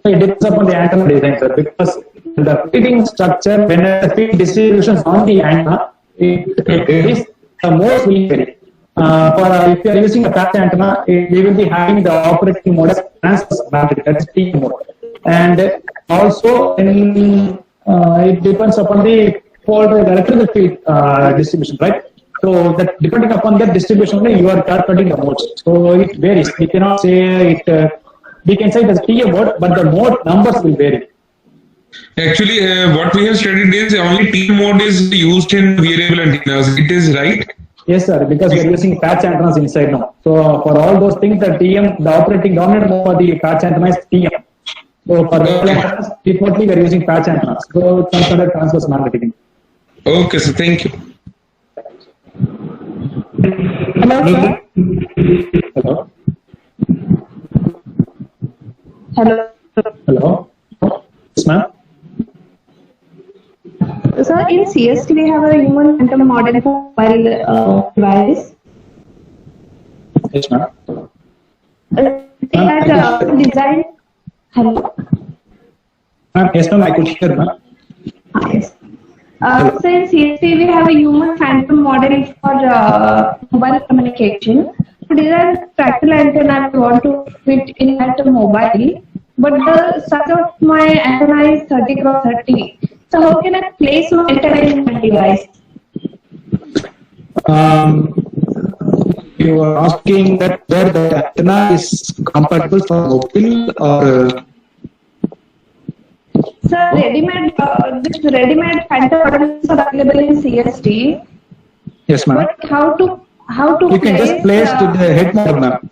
[SPEAKER 1] It depends upon the antenna design, sir, because the feeding structure, when the feed distribution is on the antenna, it varies, the modes will vary. If you are using a patch antenna, we will be having the operating mode as transverse magnetic, that is TM mode. And also, it depends upon the electrical field distribution, right? So that depending upon that distribution, you are calculating the modes. So it varies. We cannot say it. We can say it as TM mode, but the mode numbers will vary.
[SPEAKER 4] Actually, what we have studied is only TM mode is used in wearable antennas. It is right.
[SPEAKER 1] Yes, sir. Because we are using patch antennas inside now. So for all those things, the TM, the operating dominant mode for the patch antenna is TM. So for the antennas, defaultly we are using patch antennas. So it's considered transverse magnetic.
[SPEAKER 4] Okay, so thank you.
[SPEAKER 3] Hello, sir.
[SPEAKER 1] Hello.
[SPEAKER 3] Hello.
[SPEAKER 1] Hello. Yes, ma'am.
[SPEAKER 3] Sir, in CST we have a human antenna model for mobile device.
[SPEAKER 1] Yes, ma'am.
[SPEAKER 3] They had designed. Hello.
[SPEAKER 1] Ma'am, yes, ma'am. I could hear, ma'am.
[SPEAKER 3] Yes. So in CST we have a human phantom model for mobile communication. So these are tractile antenna we want to fit in at a mobile, but the size of my antenna is 30 x 30. So how can I place my antenna in my device?
[SPEAKER 1] You are asking that where the antenna is compatible for mobile or
[SPEAKER 3] Sir, this ready-made phantom models are available in CST.
[SPEAKER 1] yes, ma'am.
[SPEAKER 3] But how to
[SPEAKER 1] You can just place to the head model, ma'am.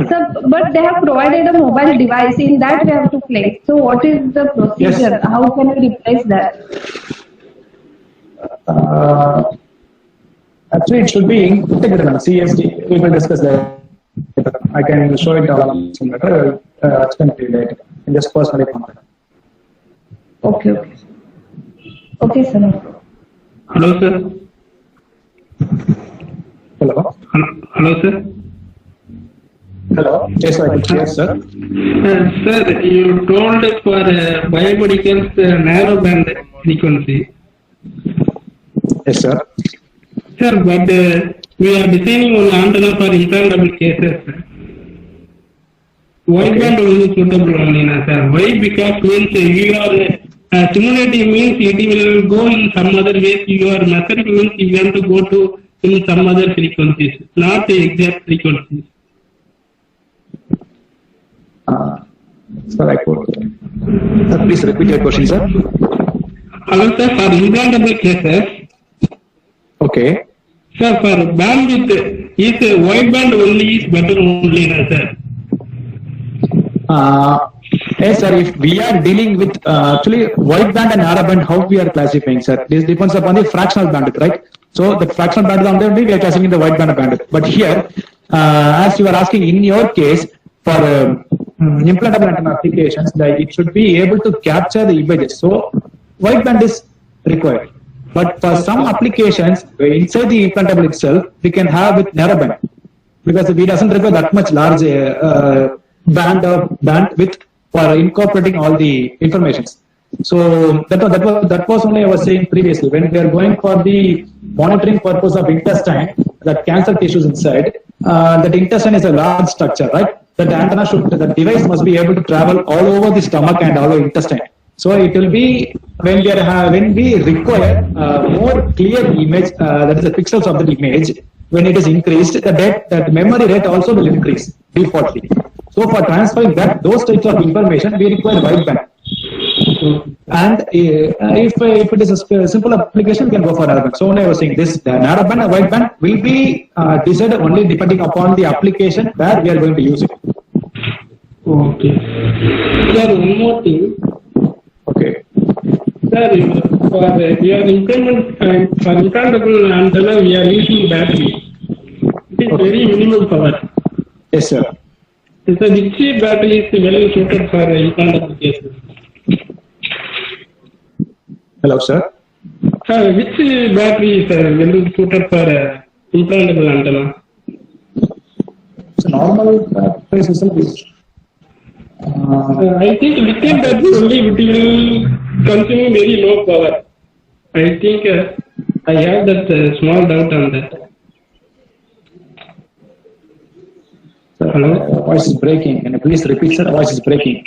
[SPEAKER 3] Sir, but they have provided a mobile device in that we have to place. So what is the procedure?
[SPEAKER 1] Yes.
[SPEAKER 3] How can we replace that?
[SPEAKER 1] Actually, it should be integrated on CSD. We will discuss that. I can show it on some later. Explain to you later. Just personally contact.
[SPEAKER 3] Okay. Okay, sir.
[SPEAKER 2] Hello, sir.
[SPEAKER 1] Hello.
[SPEAKER 2] Hello, sir.
[SPEAKER 1] Hello. Yes, I could hear, sir.
[SPEAKER 2] Sir, you told for biomedicals narrow band frequency.
[SPEAKER 1] Yes, sir.
[SPEAKER 2] Sir, but we are designing one antenna for implantable cases. Wideband only suitable only, na sir. Why? Because means you are simulating means it will go in some other ways. You are measuring means you want to go to in some other frequencies, not the exact frequencies.
[SPEAKER 1] Sir, I could. Sir, please repeat your question, sir.
[SPEAKER 2] Hello, sir. For implantable cases,
[SPEAKER 1] Okay.
[SPEAKER 2] sir, for bandwidth is wideband only is better only, na sir.
[SPEAKER 1] Yes, sir. If we are dealing with actually wideband and narrowband, how we are classifying, sir? This depends upon the fractional bandwidth, right? So the fractional bandwidth on there, we are classifying the wideband bandwidth. But here, as you are asking in your case, for implantable antenna applications, that it should be able to capture the images. So wideband is required. But for some applications, inside the implantable itself, we can have with narrowband, because it doesn't require that much large bandwidth for incorporating all the informations. So that was only I was saying previously. When we are going for the monitoring purpose of intestine, that cancer tissues inside, that intestine is a large structure, right? That the antenna the device must be able to travel all over the stomach and all over intestine. So it will be when we require more clear image, that is the pixels of the image. When it is increased, that memory rate also will increase defaultly. So for transferring those types of information, we require wideband. And if it is a simple application, we can go for narrowband. So only I was saying this, the narrowband and wideband will be decided only depending upon the application where we are going to use it.
[SPEAKER 2] Okay. Sir, one more thing.
[SPEAKER 1] Okay.
[SPEAKER 2] Sir, we are implantable antenna, we are using battery. It is very minimum power.
[SPEAKER 1] Yes, sir.
[SPEAKER 2] So which battery is well suited for implantable cases?
[SPEAKER 1] Hello, sir.
[SPEAKER 2] Which battery is well suited for implantable antenna?
[SPEAKER 1] So normal battery system is.
[SPEAKER 2] I think lithium battery only it will consume very low power. I think I have that small doubt on that. Hello?
[SPEAKER 1] Voice is breaking. Can you please repeat, sir? Voice is breaking.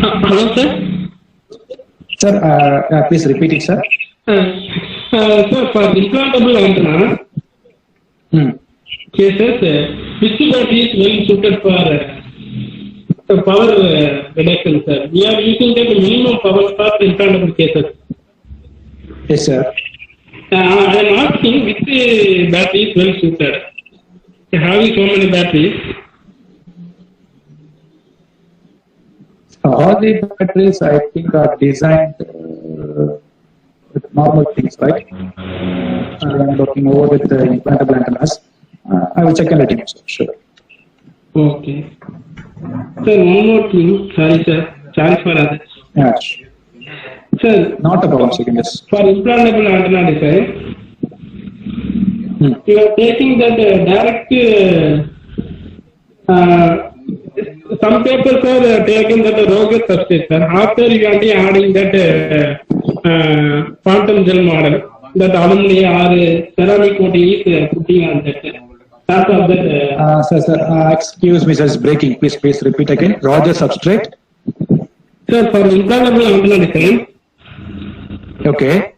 [SPEAKER 2] Hello, sir?
[SPEAKER 1] Sir, please repeat it, sir.
[SPEAKER 2] Sir, for implantable antenna cases, which battery is well suited for power reduction, sir? We are using the minimum power for implantable cases.
[SPEAKER 1] Yes, sir.
[SPEAKER 2] I am asking which battery is well suited. Having so many batteries.
[SPEAKER 1] All the batteries, I think, are designed with normal things, right? I'm looking over with the implantable antennas. I will check and let you know, sir. Sure.
[SPEAKER 2] Okay. Sir, one more thing. Sorry, sir. Sorry for that.
[SPEAKER 1] Yeah, sure.
[SPEAKER 2] Sir,
[SPEAKER 1] Not a problem, sir. Just
[SPEAKER 2] for implantable antenna design, you are taking that direct. Some papers are taken that Roger substrate, sir. After you are adding that quantum gel model, that alumni or ceramic coating is putting on that. Part of that.
[SPEAKER 1] sir, excuse me, sir. It's breaking. Please repeat again. Roger substrate.
[SPEAKER 2] Sir, for implantable antenna design.
[SPEAKER 1] Okay.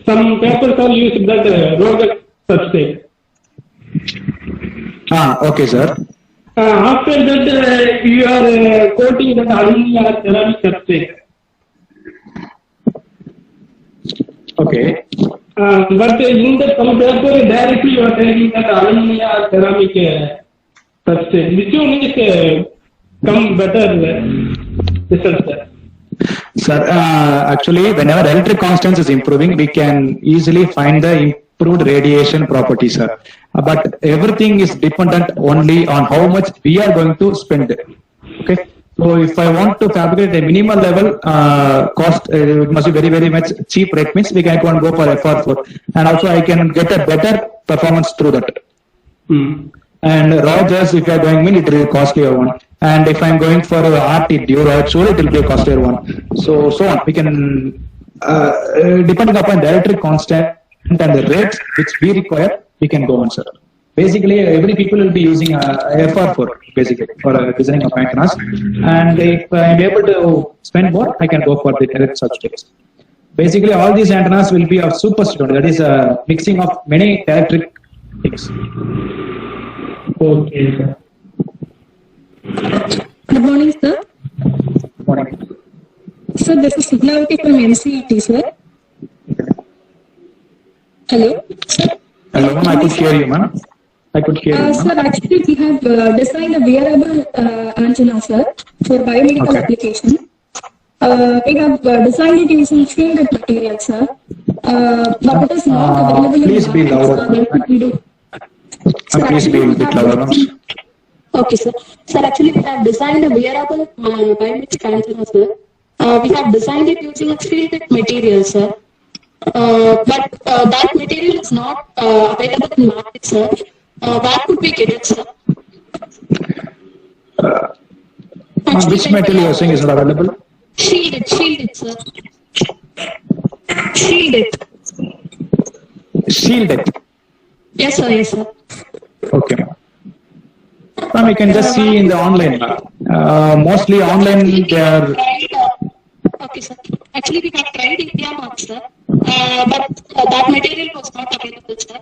[SPEAKER 2] Some papers are used that Roger substrate.
[SPEAKER 1] Okay, sir.
[SPEAKER 2] After that, you are coating that aluminum or ceramic substrate.
[SPEAKER 1] Okay.
[SPEAKER 2] But in the some paper, directly you are taking that aluminum or ceramic substrate. Which one is come better result, sir?
[SPEAKER 1] Sir, actually, whenever electric constants is improving, we can easily find the improved radiation properties, sir. But everything is dependent only on how much we are going to spend. Okay. So if I want to fabricate a minimal level cost, it must be very, very much cheap rate, means we can go for FR4. And also I can get a better performance through that. And Rogers, if you are going in, it will be costlier one. And if I'm going for RT Duroid, so it will be a costlier one. So on. We can, depending upon the electric constant and the rates which we require, we can go on, sir. Basically, every people will be using FR4 basically for designing of antennas. And if I'm able to spend more, I can go for the direct substrates. Basically, all these antennas will be of superstone. That is a mixing of many electric things.
[SPEAKER 2] Okay, sir.
[SPEAKER 5] Good morning, sir.
[SPEAKER 1] Good morning.
[SPEAKER 5] Sir, this is Signavati from MCET, sir. Hello?
[SPEAKER 1] Hello, ma'am. I could hear you, ma'am. I could hear you.
[SPEAKER 5] Sir, actually, we have designed a wearable antenna, sir, for biomedical
[SPEAKER 1] Okay.
[SPEAKER 5] application. We have designed it using shielded material, sir. But it is not available in
[SPEAKER 1] Please be
[SPEAKER 5] market,
[SPEAKER 1] louder.
[SPEAKER 5] sir. What could we do? Sir,
[SPEAKER 1] Please be a
[SPEAKER 5] actually, we
[SPEAKER 1] bit
[SPEAKER 5] have-
[SPEAKER 1] louder.
[SPEAKER 5] Okay, sir. Sir, actually, we have designed a wearable biometric antenna, sir. We have designed it using a shielded material, sir. But that material is not available in market, sir. Where could we get it, sir?
[SPEAKER 1] Which material you are saying is not available?
[SPEAKER 5] Shielded, sir. Shielded.
[SPEAKER 1] Shielded.
[SPEAKER 5] Yes, sir.
[SPEAKER 1] Okay. Ma'am, you can just see in the online. Mostly online they are.
[SPEAKER 5] Okay, sir. Actually, we have tried India Mart, sir. But that material was not available, sir.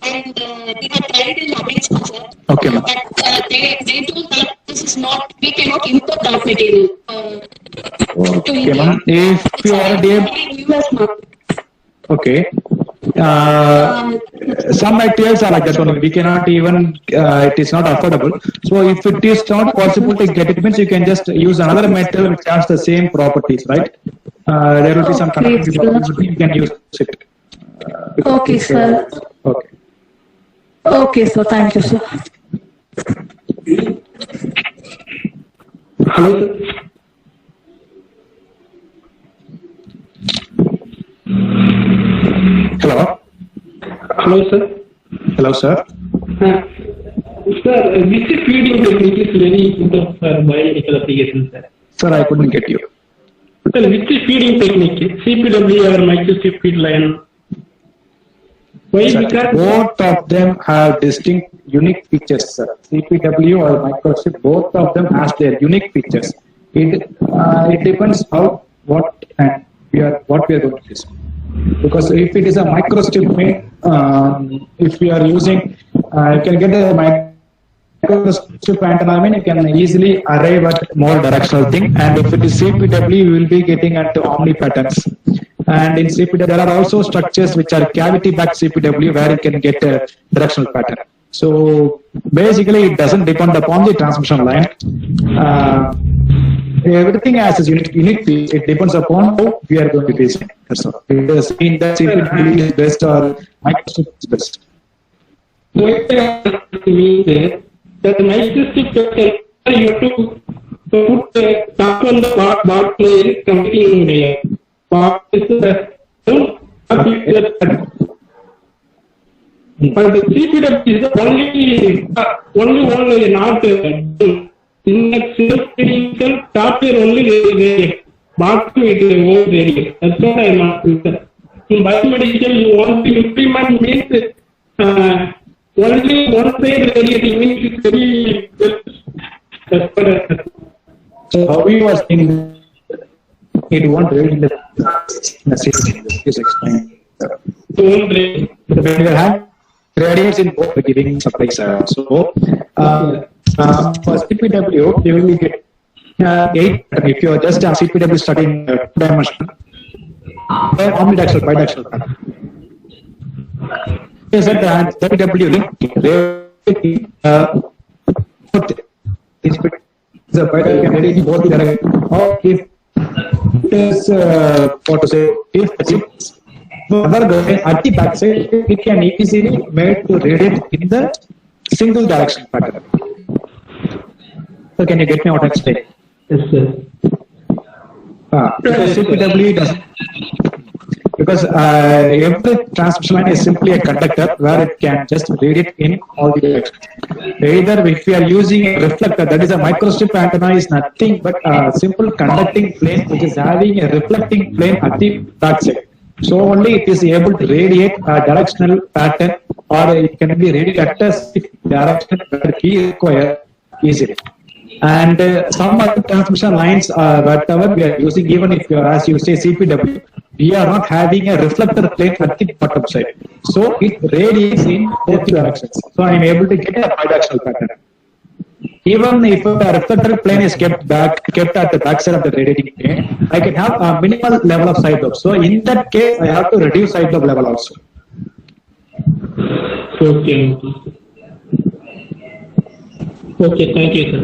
[SPEAKER 5] And we have tried in America, sir.
[SPEAKER 1] Okay, ma'am.
[SPEAKER 5] But they told that this is not, we cannot import that material to
[SPEAKER 1] Okay,
[SPEAKER 5] India.
[SPEAKER 1] ma'am. If you already
[SPEAKER 5] Only in US market.
[SPEAKER 1] okay. Some materials are like that only. We cannot even. It is not affordable. So if it is not possible to get it, means you can just use another material which has the same properties, right? There will be some
[SPEAKER 5] Okay,
[SPEAKER 1] connectivity
[SPEAKER 5] sir.
[SPEAKER 1] properties, but you can use it.
[SPEAKER 5] Okay, sir.
[SPEAKER 1] Okay.
[SPEAKER 5] Okay, sir. Thank you, sir.
[SPEAKER 2] Hello, sir.
[SPEAKER 1] Hello.
[SPEAKER 2] Hello, sir.
[SPEAKER 1] Hello, sir.
[SPEAKER 2] Sir, which feeding technique is very important for biomedical applications, sir?
[SPEAKER 1] Sir, I couldn't get you.
[SPEAKER 2] Sir, which feeding technique? CPW or microstrip feed line? Why?
[SPEAKER 1] Sir,
[SPEAKER 2] Because
[SPEAKER 1] both of them have distinct, unique features, sir. CPW or microchip, both of them has their unique features. It depends how, what, and what we are going to use. Because if it is a microstrip, if we are using, you can get a microstrip antenna, you can easily arrive at more directional thing. And if it is CPW, you will be getting into omni patterns. And in CPW, there are also structures which are cavity-backed CPW where you can get a directional pattern. So basically, it doesn't depend upon the transmission line. Everything has its unique piece. It depends upon how we are going to use it. That's all. It does mean that CPW is best or microstrip is best.
[SPEAKER 2] what means that the microstrip you have to put the top on the bar plane competing layer. Bar is the but the CPW is the only one not in that self top layer only radiate. Bottom it is whole radiate. That's what I am asking, sir. In biomedical, you want to implement means only one side radiating means it's very that's what I said.
[SPEAKER 1] So how you are saying it won't really is explained.
[SPEAKER 2] One radiate.
[SPEAKER 1] When you have gradients in both the giving supplies, so for CPW, you will get 8. If you are just CPW studying 2-dimensional, omnidirectional, bidirectional pattern. Yes, that CPW link, the bidirectional can read in both the direction. Or if it is, what to say, if it's further going at the backside, it can easily made to radiate in the single direction pattern. So can you get me what I'm saying?
[SPEAKER 2] Yes, sir.
[SPEAKER 1] Because CPW doesn't. Because every transmission line is simply a conductor where it can just radiate in all the directions. Either if we are using a reflector, that is a microstrip antenna is nothing but a simple conducting plane which is having a reflecting plane at the backside. So only it is able to radiate a directional pattern, or it can be radiated at a specific direction where we require easily. And some other transmission lines, whatever we are using, even if you are, as you say, CPW, we are not having a reflector plane at the bottom side. So it radiates in both directions. So I am able to get a bidirectional pattern. Even if a reflector plane is kept at the backside of the radiating plane, I can have a minimal level of side lobe. So in that case, I have to reduce side lobe level also.
[SPEAKER 2] Okay. Okay, thank you, sir.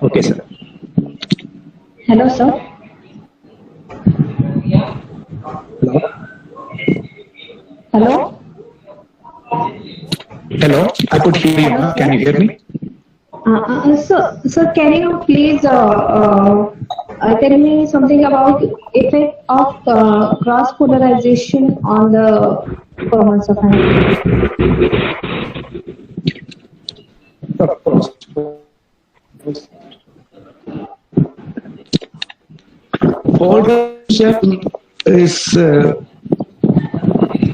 [SPEAKER 1] Okay, sir.
[SPEAKER 3] Hello, sir.
[SPEAKER 1] Hello?
[SPEAKER 3] Hello.
[SPEAKER 1] Hello, I could hear you. Can you hear me?
[SPEAKER 3] So can you please tell me something about effect of cross polarization on the performance of an
[SPEAKER 1] Of course. Polarization is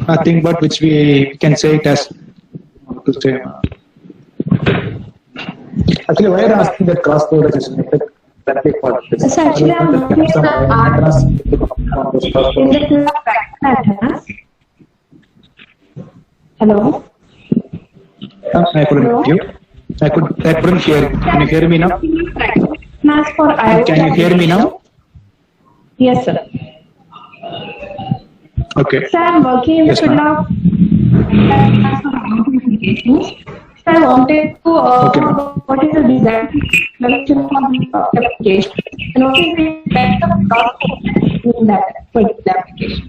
[SPEAKER 1] nothing but which we can say it as to say. Actually, why are you asking that cross polarization effect? That big part.
[SPEAKER 3] So actually, I'm looking at the art in the field of fractal antennas. Hello.
[SPEAKER 1] I couldn't hear you. I couldn't hear you. Can you hear me now?
[SPEAKER 3] Antennas for IoT.
[SPEAKER 1] Can you hear me now?
[SPEAKER 3] Yes, sir.
[SPEAKER 1] Okay.
[SPEAKER 3] So I'm working in the
[SPEAKER 1] Yes,
[SPEAKER 3] field
[SPEAKER 1] ma'am.
[SPEAKER 3] of applications. So I wanted to
[SPEAKER 1] Okay.
[SPEAKER 3] know what is the design selection of the application and what is the impact of cross in that particular application.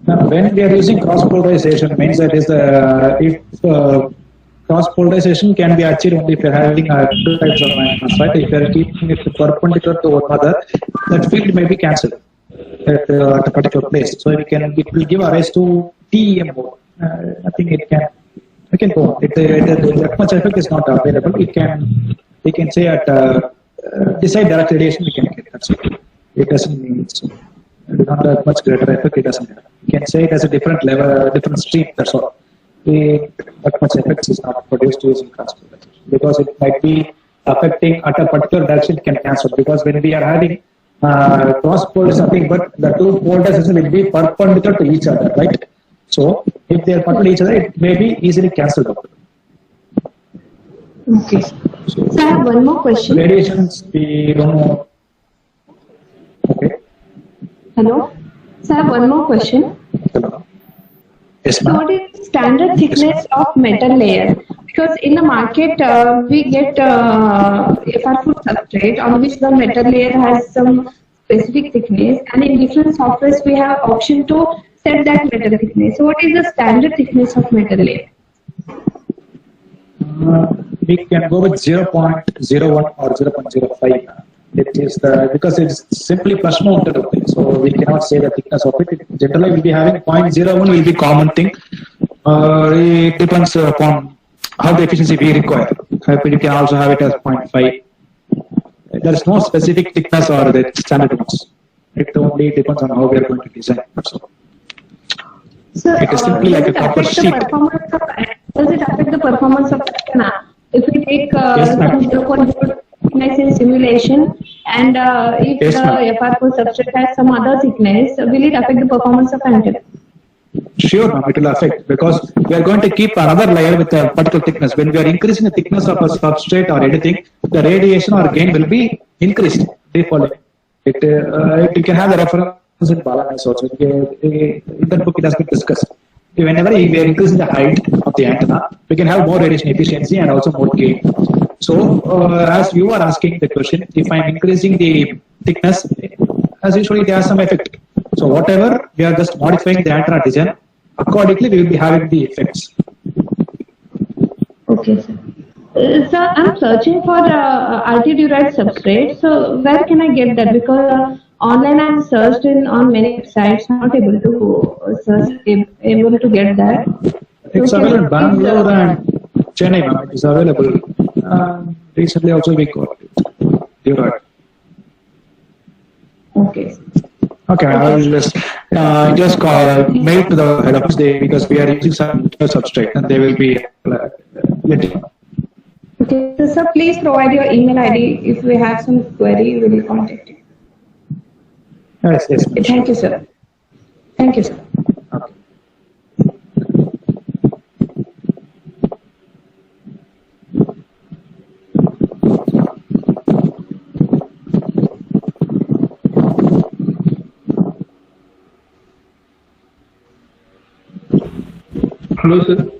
[SPEAKER 1] Now, when we are using cross polarization, means that is if cross polarization can be achieved only if you are having two types of antennas, right? If you are keeping it perpendicular to one another, that field may be cancelled at a particular place. So it will give rise to TEM mode. I think it can go on. That much effect is not available. We can say at decide direct radiation we can get. That's it. It doesn't mean so. It not that much greater effect. It doesn't have. You can say it as a different level, different stream. That's all. That much effect is not produced using cross polarization because it might be affecting at a particular direction. It can cancel because when we are having cross pole is nothing but the two polarization will be perpendicular to each other, right? So if they are perpendicular to each other, it may be easily cancelled out.
[SPEAKER 3] Okay. So I have one more question.
[SPEAKER 1] Radiations, we don't know. Okay.
[SPEAKER 3] Hello. So I have one more question.
[SPEAKER 1] Yes,
[SPEAKER 3] So
[SPEAKER 1] ma'am.
[SPEAKER 3] what is standard thickness of metal layer? Because in the market we get FR4 substrate on which the metal layer has some specific thickness, and in different softwares we have option to set that metal thickness. So what is the standard thickness of metal layer?
[SPEAKER 1] We can go with 0.01 or 0.05. It is because it's simply plus mounted, so we cannot say the thickness of it. It generally will be having 0.01 will be common thing. It depends upon how the efficiency we require. You can also have it as 0.5. There is no specific thickness or the standard ones. It only depends on how we are going to design. That's all.
[SPEAKER 3] So
[SPEAKER 1] It is simply like a copper sheet.
[SPEAKER 3] Does it affect the performance of antenna? If we take
[SPEAKER 1] Yes, ma'am.
[SPEAKER 3] some 0.0 thickness in simulation, and if
[SPEAKER 1] Yes, ma'am.
[SPEAKER 3] the FR4 substrate has some other thickness, will it affect the performance of antenna?
[SPEAKER 1] Sure, ma'am, it will affect because we are going to keep another layer with a particular thickness. When we are increasing the thickness of a substrate or anything, the radiation or gain will be increased. Default. You can have the reference in Balani's also. In that book, it has been discussed. Whenever we are increasing the height of the antenna, we can have more radiation efficiency and also more gain. So, as you are asking the question, if I am increasing the thickness, as usually it has some effect. So, whatever we are just modifying the antenna design, accordingly we will be having the effects.
[SPEAKER 3] Okay, sir. Sir, I'm searching for RT-derived substrate. So where can I get that? Because online I'm searched on many websites. I'm not able to get that.
[SPEAKER 1] It's
[SPEAKER 3] So can
[SPEAKER 1] available in
[SPEAKER 3] you
[SPEAKER 1] Bangalore
[SPEAKER 3] please,
[SPEAKER 1] and Chennai, ma'am. It is available. Recently also we got it. You're right.
[SPEAKER 3] Okay.
[SPEAKER 1] Okay, I will just mail to the head office because we are using some substrate and they will be letting you know.
[SPEAKER 3] Okay. So sir, please provide your email ID. If we have some query, we will contact you.
[SPEAKER 1] Yes, yes.
[SPEAKER 3] Okay, thank you, sir. Thank you, sir.
[SPEAKER 1] Okay.
[SPEAKER 2] Hello, sir.